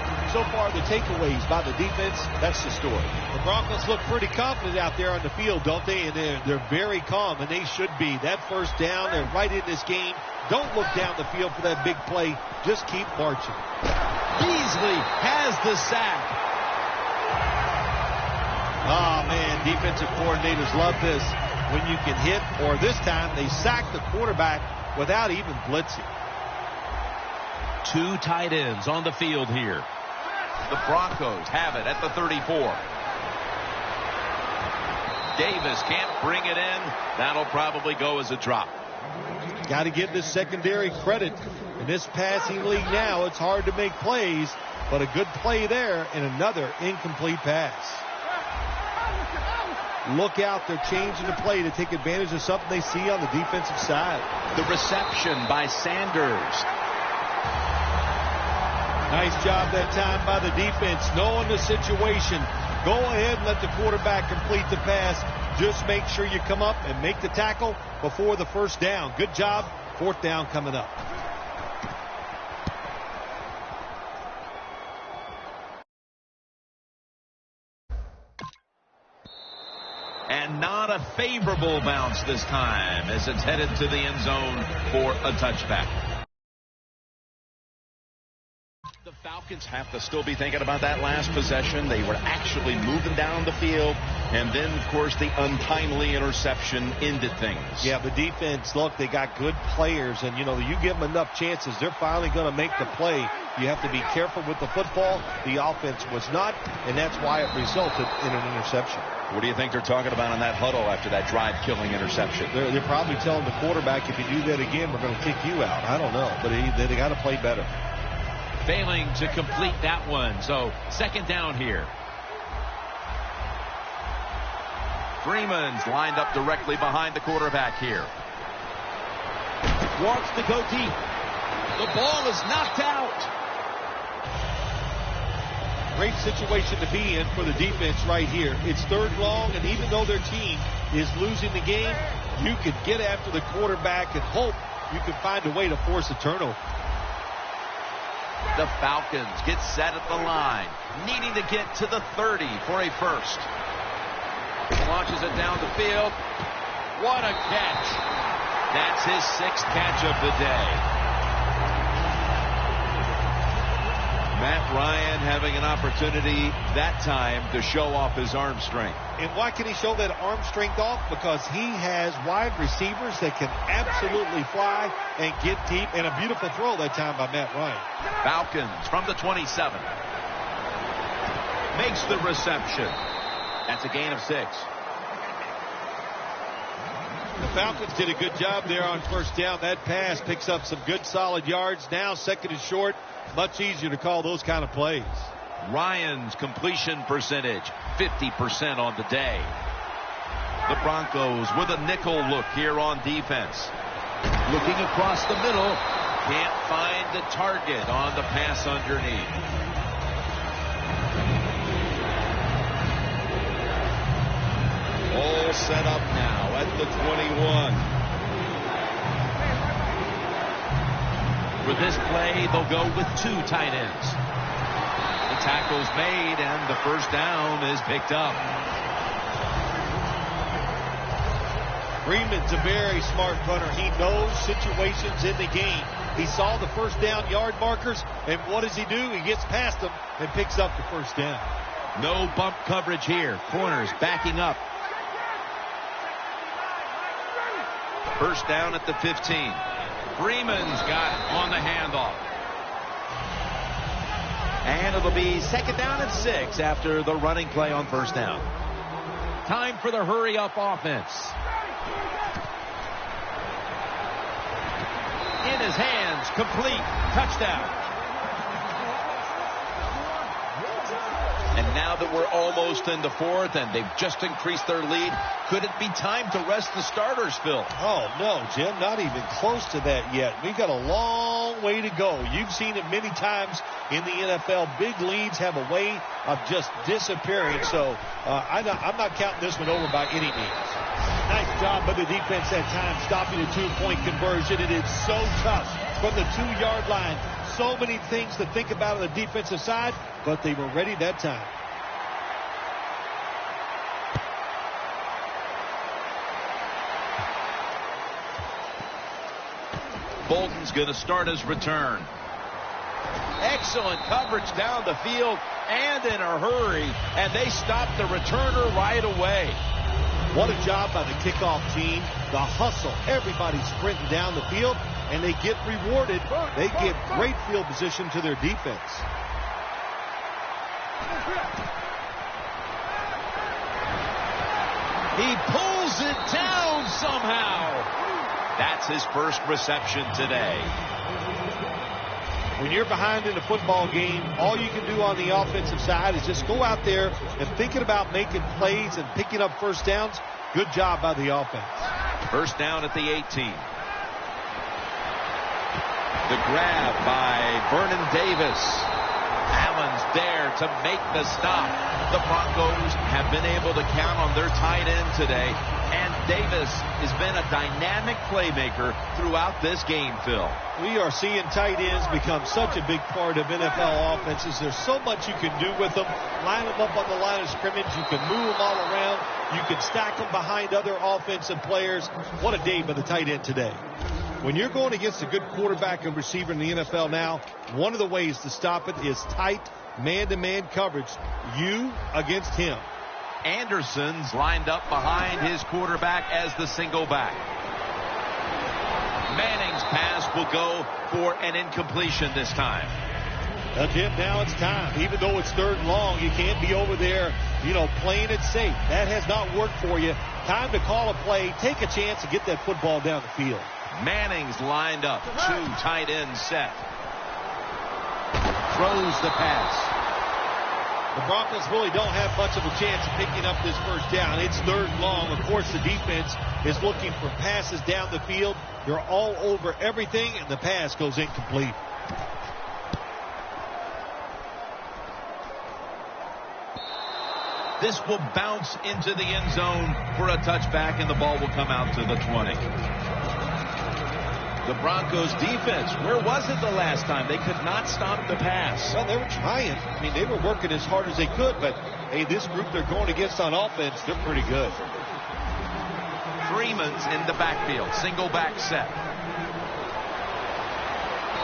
far, the takeaways by the defense, that's the story. The Broncos look pretty confident out there on the field, don't they? And they're very calm, and they should be. That first down, they're right in this game. Don't look down the field for that big play. Just keep marching. Beasley has the sack. Oh, man, defensive coordinators love this. When you can hit, or this time they sack the quarterback without even blitzing. 2 tight ends on the field here. The Broncos have it at the 34. Davis can't bring it in. That'll probably go as a drop. Got to give this secondary credit. In this passing league now, it's hard to make plays, but a good play there and another incomplete pass. look out. They're changing the play to take advantage of something they see on the defensive side. The reception by Sanders. Nice job that time by the defense, knowing the situation. Go ahead and let the quarterback complete the pass. Just make sure you come up and make the tackle before the first down. Good job. Fourth down coming up. And not a favorable bounce this time as it's headed to the end zone for a touchback. The Falcons have to still be thinking about that last possession. They were actually moving down the field. And then, of course, the untimely interception ended things. Yeah, the defense, look, they got good players. And, you know, you give them enough chances, they're finally going to make the play. You have to be careful with the football. The offense was not, and that's why it resulted in an interception. What do you think they're talking about in that huddle after that drive-killing interception? They're probably telling the quarterback, if you do that again, we're going to kick you out. I don't know, but they got to play better. Failing to complete that one, so second down here. Freeman's lined up directly behind the quarterback here. Wants to go deep. The ball is knocked out. Great situation to be in for the defense right here. It's third long, and even though their team is losing the game, you can get after the quarterback and hope you can find a way to force a turnover. The Falcons get set at the line, needing to get to the 30 for a first. Launches it down the field. What a catch. That's his sixth catch of the day. Matt Ryan having an opportunity that time to show off his arm strength. And why can he show that arm strength off? Because he has wide receivers that can absolutely fly and get deep. And a beautiful throw that time by Matt Ryan. Falcons from the 27. Makes the reception. That's a gain of 6. The Falcons did a good job there on first down. That pass picks up some good solid yards. Now second and short. Much easier to call those kind of plays. Ryan's completion percentage, 50% on the day. The Broncos with a nickel look here on defense. Looking across the middle. Can't find the target on the pass underneath. All set up now at the 21. For this play, they'll go with 2 tight ends. The tackle's made, and the first down is picked up. Freeman's a very smart punter. He knows situations in the game. He saw the first down yard markers, and what does he do? He gets past them and picks up the first down. No bump coverage here. Corners backing up. First down at the 15. Freeman's got it on the handoff. And it'll be second down and 6 after the running play on first down. Time for the hurry-up offense. In his hands, complete, touchdown. And now that we're almost in the fourth and they've just increased their lead, could it be time to rest the starters, Phil? Oh, no, Jim, not even close to that yet. We've got a long way to go. You've seen it many times in the NFL. Big leads have a way of just disappearing. So I'm not counting this one over by any means. Nice job by the defense that time, stopping a 2-point conversion. It is so tough from the 2-yard line. So many things to think about on the defensive side, but they were ready that time. Bolton's going to start his return. Excellent coverage down the field and in a hurry, and they stop the returner right away. What a job by the kickoff team. The hustle. Everybody sprinting down the field, and they get rewarded. They give great field position to their defense. He pulls it down somehow. That's his first reception today. When you're behind in a football game, all you can do on the offensive side is just go out there and thinking about making plays and picking up first downs. Good job by the offense. First down at the 18. The grab by Vernon Davis. Allen's there to make the stop. The Broncos have been able to count on their tight end today, and Davis has been a dynamic playmaker throughout this game, Phil. We are seeing tight ends become such a big part of NFL offenses. There's so much you can do with them. Line them up on the line of scrimmage. You can move them all around. You can stack them behind other offensive players. What a day by the tight end today. When you're going against a good quarterback and receiver in the NFL now, one of the ways to stop it is tight man-to-man coverage. You against him. Anderson's lined up behind his quarterback as the single back. Manning's pass will go for an incompletion this time. Now, Jim, now it's time. Even though it's 3rd and long, you can't be over there, playing it safe. That has not worked for you. Time to call a play, take a chance, and get that football down the field. Manning's lined up. 2 tight ends set. Throws the pass. The Broncos really don't have much of a chance of picking up this first down. It's 3rd and long. Of course, the defense is looking for passes down the field. They're all over everything, and the pass goes incomplete. This will bounce into the end zone for a touchback, and the ball will come out to the 20. The Broncos defense, where was it the last time? They could not stop the pass. Well, they were trying. I mean, they were working as hard as they could, but, hey, this group they're going against on offense, they're pretty good. Freeman's in the backfield. Single back set.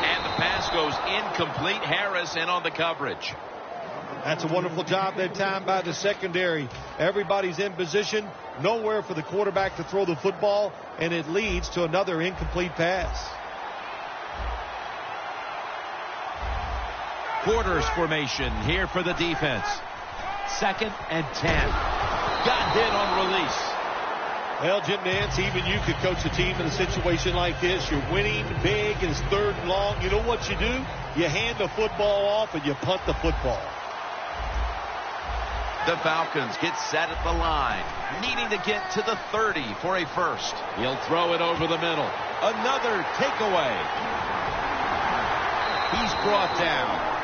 And the pass goes incomplete. Harris in on the coverage. That's a wonderful job that time by the secondary. Everybody's in position. Nowhere for the quarterback to throw the football, and it leads to another incomplete pass. Quarters formation here for the defense. 2nd and 10. Got hit on release. Well, Jim Nance, even you could coach a team in a situation like this. You're winning big, and it's 3rd and long. You know what you do? You hand the football off, and you punt the football. The Falcons get set at the line, needing to get to the 30 for a first. He'll throw it over the middle. Another takeaway. He's brought down.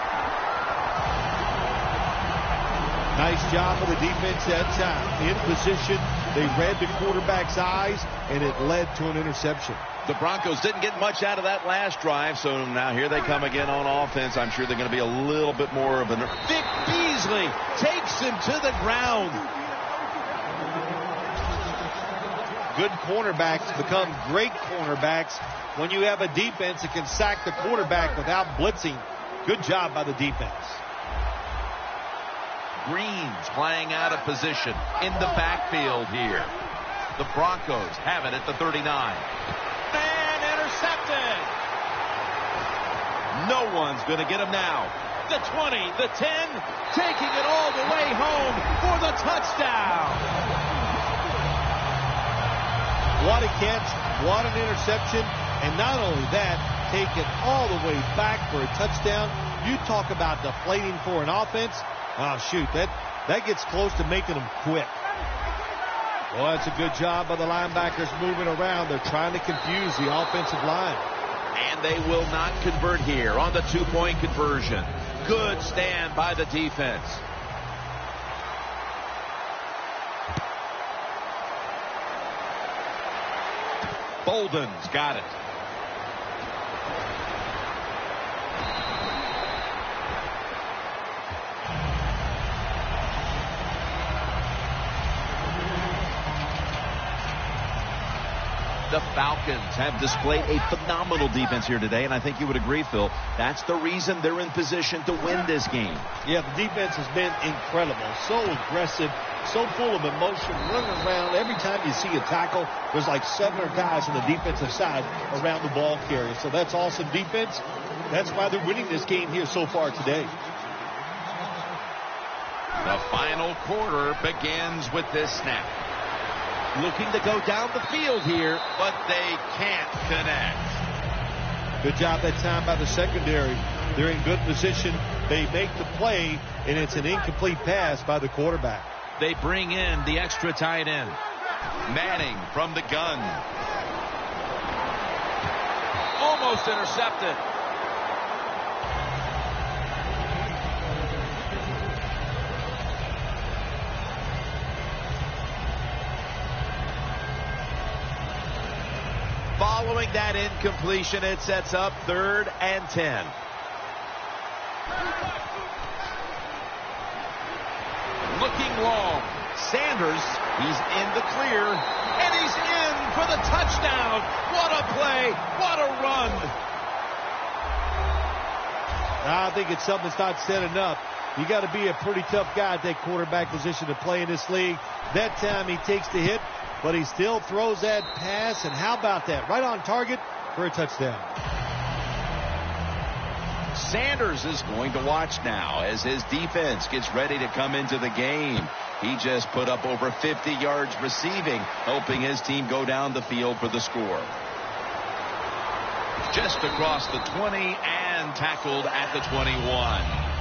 Nice job of the defense that time. In position, they read the quarterback's eyes, and it led to an interception. The Broncos didn't get much out of that last drive, so now here they come again on offense. I'm sure they're going to be a little bit more of an... Vic Beasley takes him to the ground. Good cornerbacks become great cornerbacks when you have a defense that can sack the quarterback without blitzing. Good job by the defense. Green's playing out of position in the backfield here. The Broncos have it at the 39. And intercepted. No one's going to get him now. The 20, the 10, taking it all the way home for the touchdown. What a catch, what an interception, and not only that, take it all the way back for a touchdown. You talk about deflating for an offense. Oh, shoot, that gets close to making them quit. Well, that's a good job by the linebackers moving around. They're trying to confuse the offensive line. And they will not convert here on the 2-point conversion. Good stand by the defense. Bolden's got it. The Falcons have displayed a phenomenal defense here today, and I think you would agree, Phil. That's the reason they're in position to win this game. Yeah, the defense has been incredible. So aggressive, so full of emotion, running around. Every time you see a tackle, there's like 7 guys on the defensive side around the ball carrier. So that's awesome defense. That's why they're winning this game here so far today. The final quarter begins with this snap. Looking to go down the field here, but they can't connect. Good job that time by the secondary. They're in good position. They make the play, and it's an incomplete pass by the quarterback. They bring in the extra tight end. Manning from the gun. Almost intercepted. Following that incompletion, it sets up 3rd and 10. Looking long. Sanders, he's in the clear, and he's in for the touchdown. What a play. What a run. I think it's something that's not said enough. You got to be a pretty tough guy at that quarterback position to play in this league. That time he takes the hit, but he still throws that pass, and how about that? Right on target for a touchdown. Sanders is going to watch now as his defense gets ready to come into the game. He just put up over 50 yards receiving, helping his team go down the field for the score. Just across the 20 and tackled at the 21.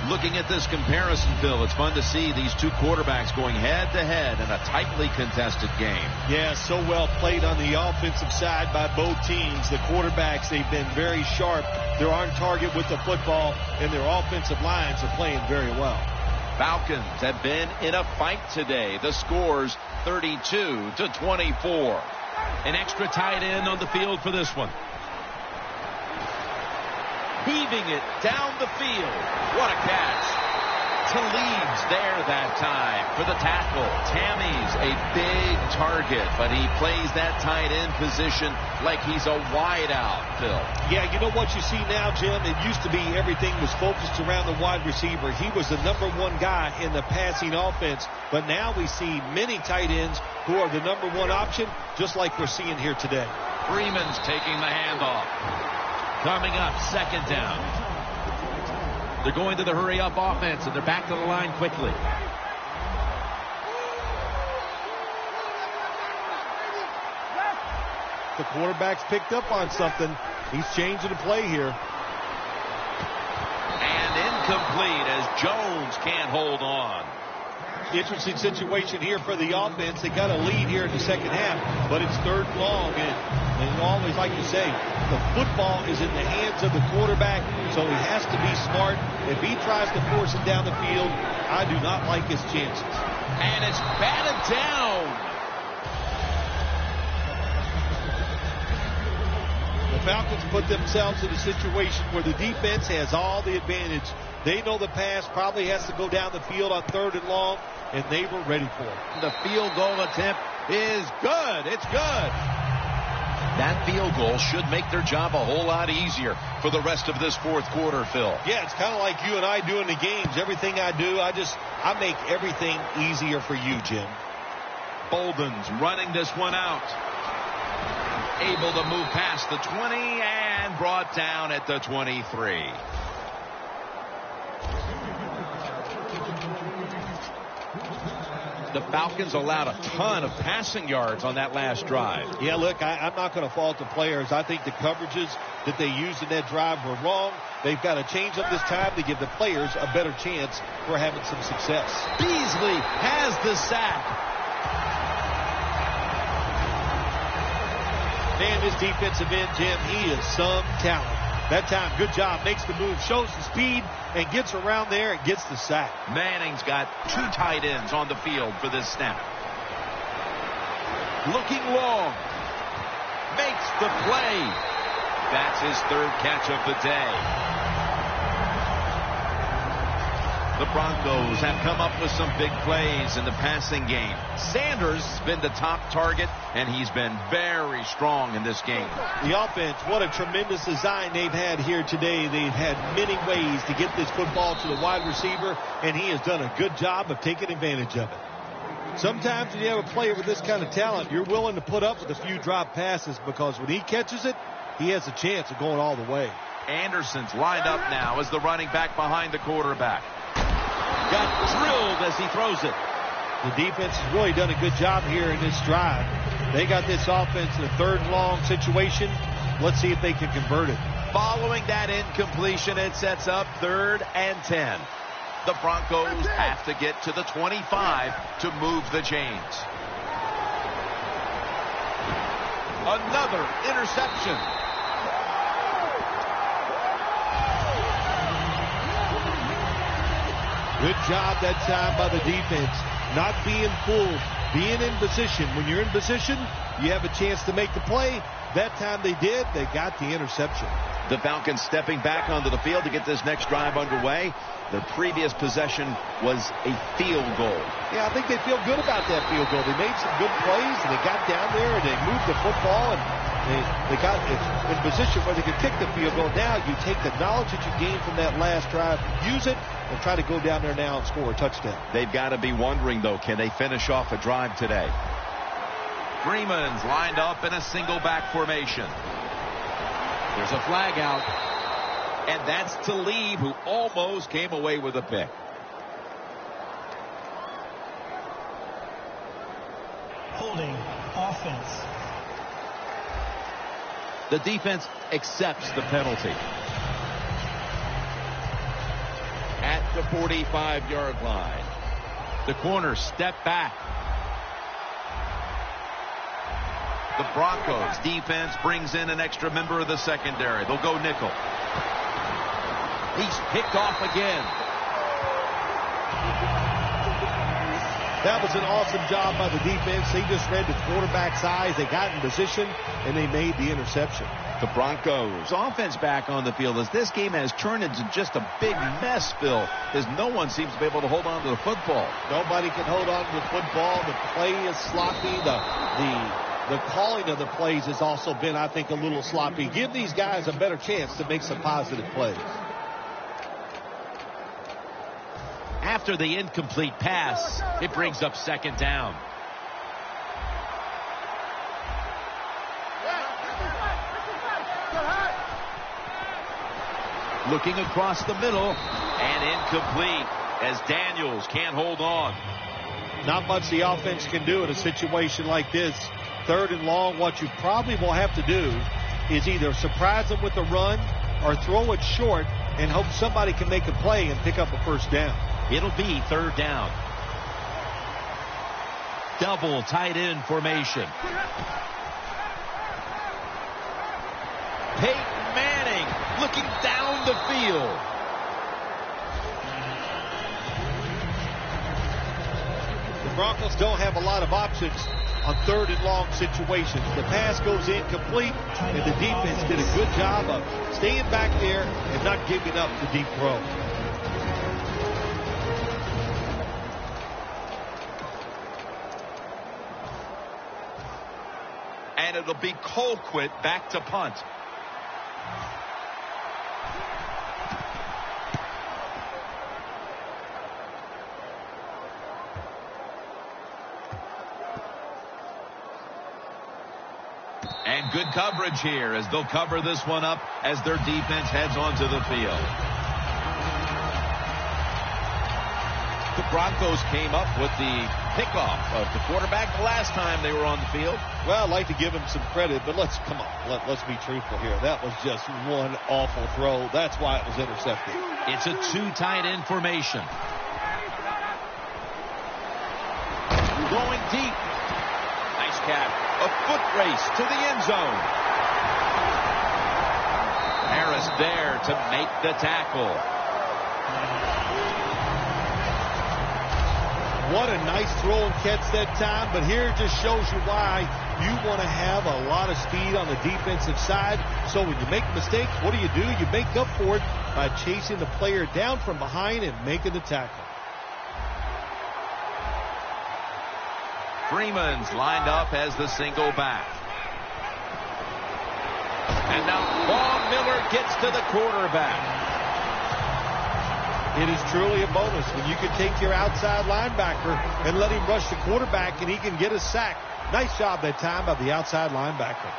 Looking at this comparison, Phil, it's fun to see these two quarterbacks going head-to-head in a tightly contested game. Yeah, so well played on the offensive side by both teams. The quarterbacks, they've been very sharp. They're on target with the football, and their offensive lines are playing very well. Falcons have been in a fight today. The score's 32-24. An extra tight end on the field for this one. Heaving it down the field. What a catch. Talib's there that time for the tackle. Tammy's a big target, but he plays that tight end position like he's a wideout, Phil. Yeah, you know what you see now, Jim? It used to be everything was focused around the wide receiver. He was the number one guy in the passing offense, but now we see many tight ends who are the number one option, just like we're seeing here today. Freeman's taking the handoff. Coming up, 2nd down. They're going to the hurry-up offense, and they're back to the line quickly. The quarterback's picked up on something. He's changing the play here. And incomplete as Jones can't hold on. Interesting situation here for the offense. They got a lead here in the second half, but it's 3rd and long. And always like to say, the football is in the hands of the quarterback, so he has to be smart. If he tries to force it down the field, I do not like his chances. And it's batted down. The Falcons put themselves in a situation where the defense has all the advantage. They know the pass probably has to go down the field on 3rd and long, and they were ready for it. The field goal attempt is good. It's good. That field goal should make their job a whole lot easier for the rest of this 4th quarter, Phil. Yeah, it's kind of like you and I do in the games. Everything I do, I make everything easier for you, Jim. Bolden's running this one out. Able to move past the 20 and brought down at the 23. The Falcons allowed a ton of passing yards on that last drive. Yeah, look, I'm not going to fault the players. I think the coverages that they used in that drive were wrong. They've got to change up this time to give the players a better chance for having some success. Beasley has the sack. Man, this defensive end, Jim, he is some talent. That time, good job. Makes the move, shows the speed, and gets around there and gets the sack. Manning's got 2 tight ends on the field for this snap. Looking long. Makes the play. That's his 3rd catch of the day. The Broncos have come up with some big plays in the passing game. Sanders has been the top target, and he's been very strong in this game. The offense, what a tremendous design they've had here today. They've had many ways to get this football to the wide receiver, and he has done a good job of taking advantage of it. Sometimes when you have a player with this kind of talent, you're willing to put up with a few drop passes because when he catches it, he has a chance of going all the way. Anderson's lined up now as the running back behind the quarterback. Got drilled as he throws it. The defense has really done a good job here in this drive. They got this offense in a 3rd and long situation. Let's see if they can convert it. Following that incompletion, it sets up 3rd and 10. The Broncos have to get to the 25 to move the chains. Another interception. Good job that time by the defense. Not being fooled, being in position. When you're in position, you have a chance to make the play. That time they did. They got the interception. The Falcons stepping back onto the field to get this next drive underway. Their previous possession was a field goal. Yeah, I think they feel good about that field goal. They made some good plays, and they got down there, and they moved the football, and they got in position where they could kick the field goal. Now you take the knowledge that you gained from that last drive, use it, and try to go down there now and score a touchdown. They've got to be wondering, though, can they finish off a drive today? Freeman's lined up in a single back formation. There's a flag out, and that's Talib, who almost came away with a pick. Holding offense. The defense accepts the penalty. At the 45-yard line. The corners step back. The Broncos defense brings in an extra member of the secondary. They'll go nickel. He's picked off again. That was an awesome job by the defense. They just read the quarterback's eyes. They got in position, and they made the interception. The Broncos offense back on the field as this game has turned into just a big mess, Phil, as no one seems to be able to hold on to the football. Nobody can hold on to the football. The play is sloppy. The calling of the plays has also been, I think, a little sloppy. Give these guys a better chance to make some positive plays. After the incomplete pass, it brings up 2nd down. Looking across the middle, and incomplete as Daniels can't hold on. Not much the offense can do in a situation like this. 3rd and long, what you probably will have to do is either surprise them with a run or throw it short and hope somebody can make a play and pick up a 1st down. It'll be 3rd down. Double tight end formation. Peyton Manning looking down the field. The Broncos don't have a lot of options on 3rd and long situations. The pass goes incomplete, and the defense did a good job of staying back there and not giving up the deep throw. And it'll be Colquitt back to punt. And good coverage here as they'll cover this one up as their defense heads onto the field. The Broncos came up with the pickoff of the quarterback the last time they were on the field. Well, I'd like to give him some credit, but let's be truthful here. That was just one awful throw. That's why it was intercepted. It's a 2 tight end formation. Going deep. Nice catch. A foot race to the end zone. Harris there to make the tackle. What a nice throw and catch that time, but here it just shows you why you want to have a lot of speed on the defensive side. So when you make mistakes, what do? You make up for it by chasing the player down from behind and making the tackle. Freeman's lined up as the single back. And now Von Miller gets to the quarterback. It is truly a bonus when you can take your outside linebacker and let him rush the quarterback and he can get a sack. Nice job that time by the outside linebacker.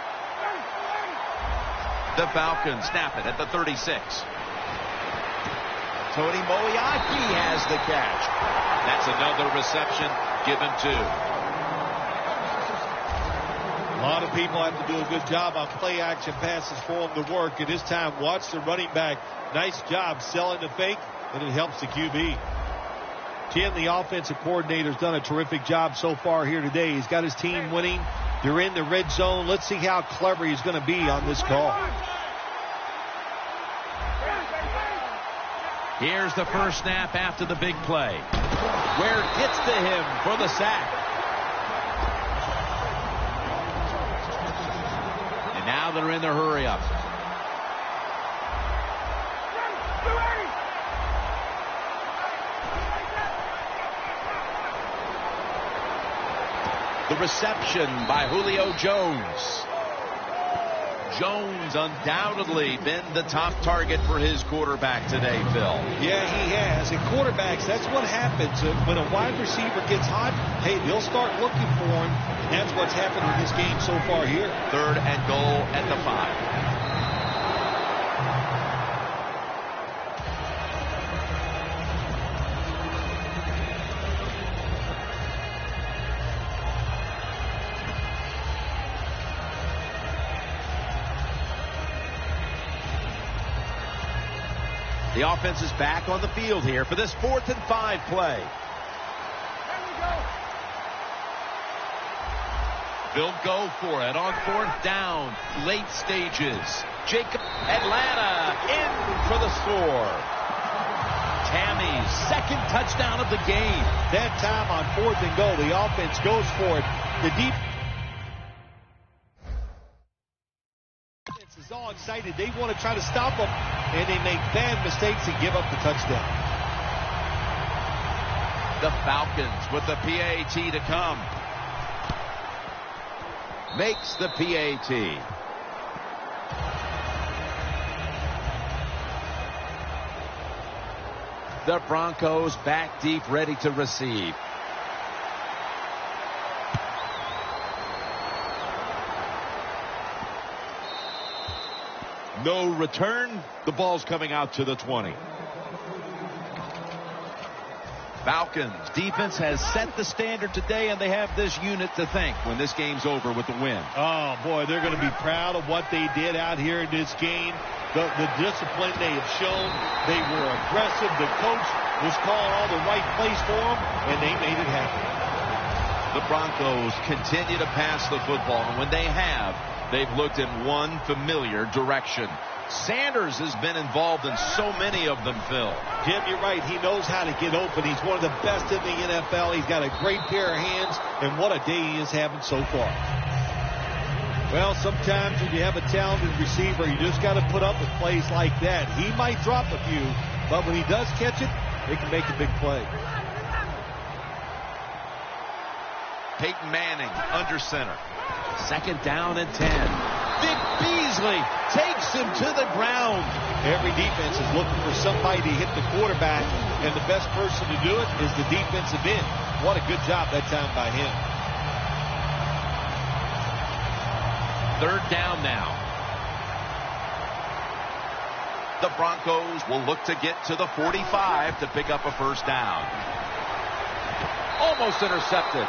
The Falcons snap it at the 36. Tony Moeaki has the catch. That's another reception, given 2. A lot of people have to do a good job on play action passes for him to work. And this time, watch the running back. Nice job selling the fake, and it helps the QB. Jim, the offensive coordinator, has done a terrific job so far here today. He's got his team winning. They're in the red zone. Let's see how clever he's going to be on this call. Here's the first snap after the big play, where it gets to him for the sack. And now they're in the hurry-up. The reception by Julio Jones. Jones undoubtedly been the top target for his quarterback today, Phil. Yeah, he has. And quarterbacks, that's what happens. When a wide receiver gets hot, hey, they'll start looking for him. And that's what's happened in this game so far here. 3rd and goal at the 5. The offense is back on the field here for this 4th and 5 play. They'll go for it on 4th down, late stages. Jacob, Atlanta in for the score. Tammy's 2nd touchdown of the game. That time on 4th and goal, the offense goes for it. The deep is all excited. They want to try to stop them, and they make bad mistakes and give up the touchdown. The Falcons with the PAT to come. Makes the PAT. The Broncos back deep, ready to receive. No return. The ball's coming out to the 20. Falcons defense has set the standard today, and they have this unit to thank when this game's over with the win. Oh, boy, they're going to be proud of what they did out here in this game. The discipline they have shown. They were aggressive. The coach was calling all the right plays for them, and they made it happen. The Broncos continue to pass the football, and when they have, they've looked in one familiar direction. Sanders has been involved in so many of them, Phil. Jim, you're right. He knows how to get open. He's one of the best in the NFL. He's got a great pair of hands, and what a day he is having so far. Well, sometimes when you have a talented receiver, you just got to put up with plays like that. He might drop a few, but when he does catch it, he can make a big play. Peyton Manning under center. 2nd down and 10. Vic Beasley takes him to the ground. Every defense is looking for somebody to hit the quarterback, and the best person to do it is the defensive end. What a good job that time by him. 3rd down now. The Broncos will look to get to the 45 to pick up a 1st down. Almost intercepted.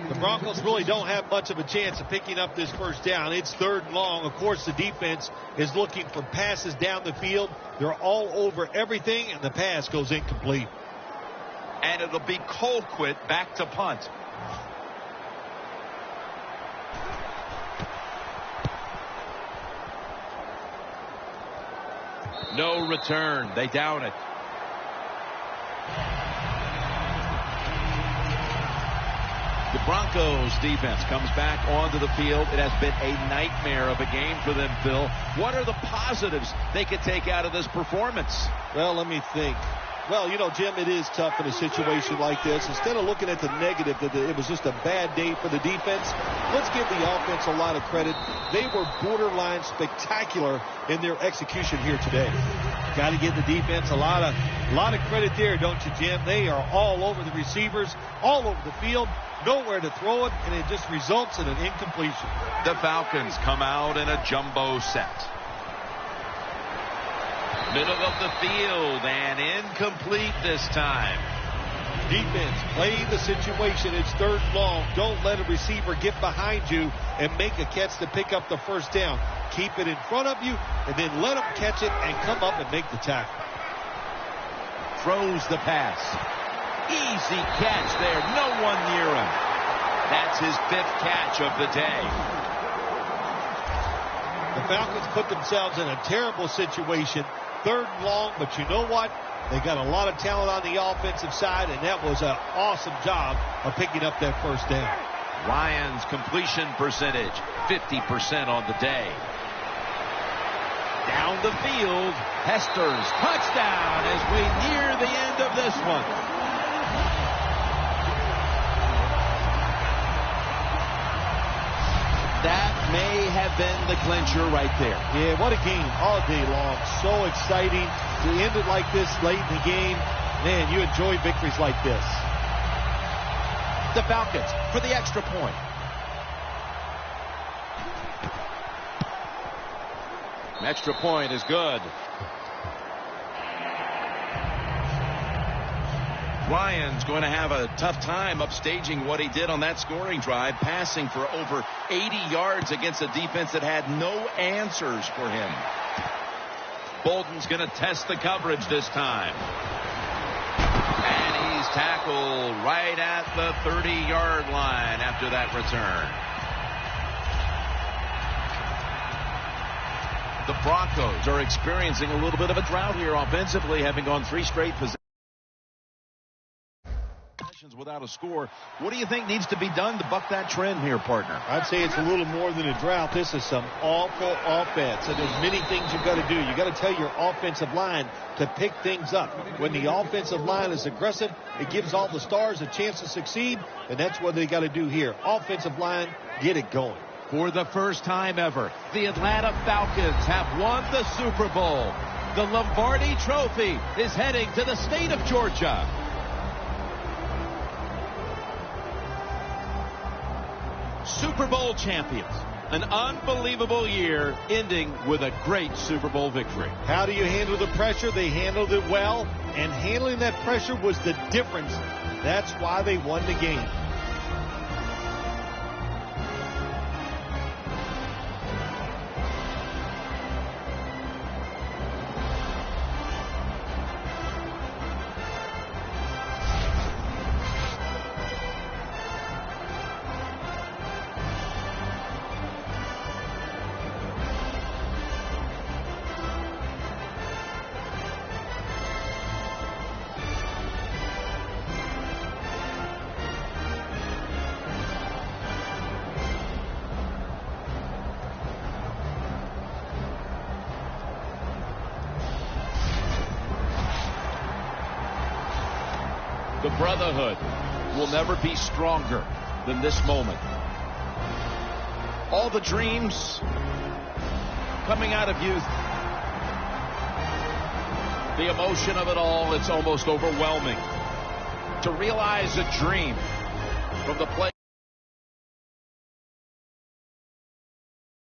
The Broncos really don't have much of a chance of picking up this 1st down. It's 3rd and long. Of course, the defense is looking for passes down the field. They're all over everything, and the pass goes incomplete. And it'll be Colquitt back to punt. No return. They down it. The Broncos defense comes back onto the field. It has been a nightmare of a game for them, Phil. What are the positives they could take out of this performance? Well, let me think. Well, you know, Jim, it is tough in a situation like this. Instead of looking at the negative, that it was just a bad day for the defense, let's give the offense a lot of credit. They were borderline spectacular in their execution here today. Got to give the defense a lot of credit there, don't you, Jim? They are all over the receivers, all over the field, nowhere to throw it, and it just results in an incompletion. The Falcons come out in a jumbo set. Middle of the field and incomplete this time. Defense, play the situation. It's 3rd and long. Don't let a receiver get behind you and make a catch to pick up the first down. Keep it in front of you, and then let them catch it and come up and make the tackle. Throws the pass. Easy catch there. No one near him. That's his 5th catch of the day. The Falcons put themselves in a terrible situation. 3rd and long, but you know what? They got a lot of talent on the offensive side, and that was an awesome job of picking up that first down. Ryan's completion percentage, 50% on the day. Down the field, Hester's touchdown as we near the end of this one. That may have been the clincher right there. Yeah, what a game all day long. So exciting to end it like this late in the game. Man, you enjoy victories like this. The Falcons for the extra point. Extra point is good. Ryan's going to have a tough time upstaging what he did on that scoring drive, passing for over 80 yards against a defense that had no answers for him. Bolden's going to test the coverage this time. And he's tackled right at the 30-yard line after that return. The Broncos are experiencing a little bit of a drought here offensively, having gone 3 straight possessions without a score. What do you think needs to be done to buck that trend here, partner? I'd say it's a little more than a drought. This is some awful offense, and there's many things you've got to do. You've got to tell your offensive line to pick things up. When the offensive line is aggressive, it gives all the stars a chance to succeed, and that's what they got to do here. Offensive line, get it going. For the first time ever, the Atlanta Falcons have won the Super Bowl. The Lombardi Trophy is heading to the state of Georgia. Super Bowl champions. An unbelievable year ending with a great Super Bowl victory. How do you handle the pressure? They handled it well, and handling that pressure was the difference. That's why they won the game. The brotherhood will never be stronger than this moment. All the dreams coming out of youth. The emotion of it all, it's almost overwhelming. To realize a dream from the play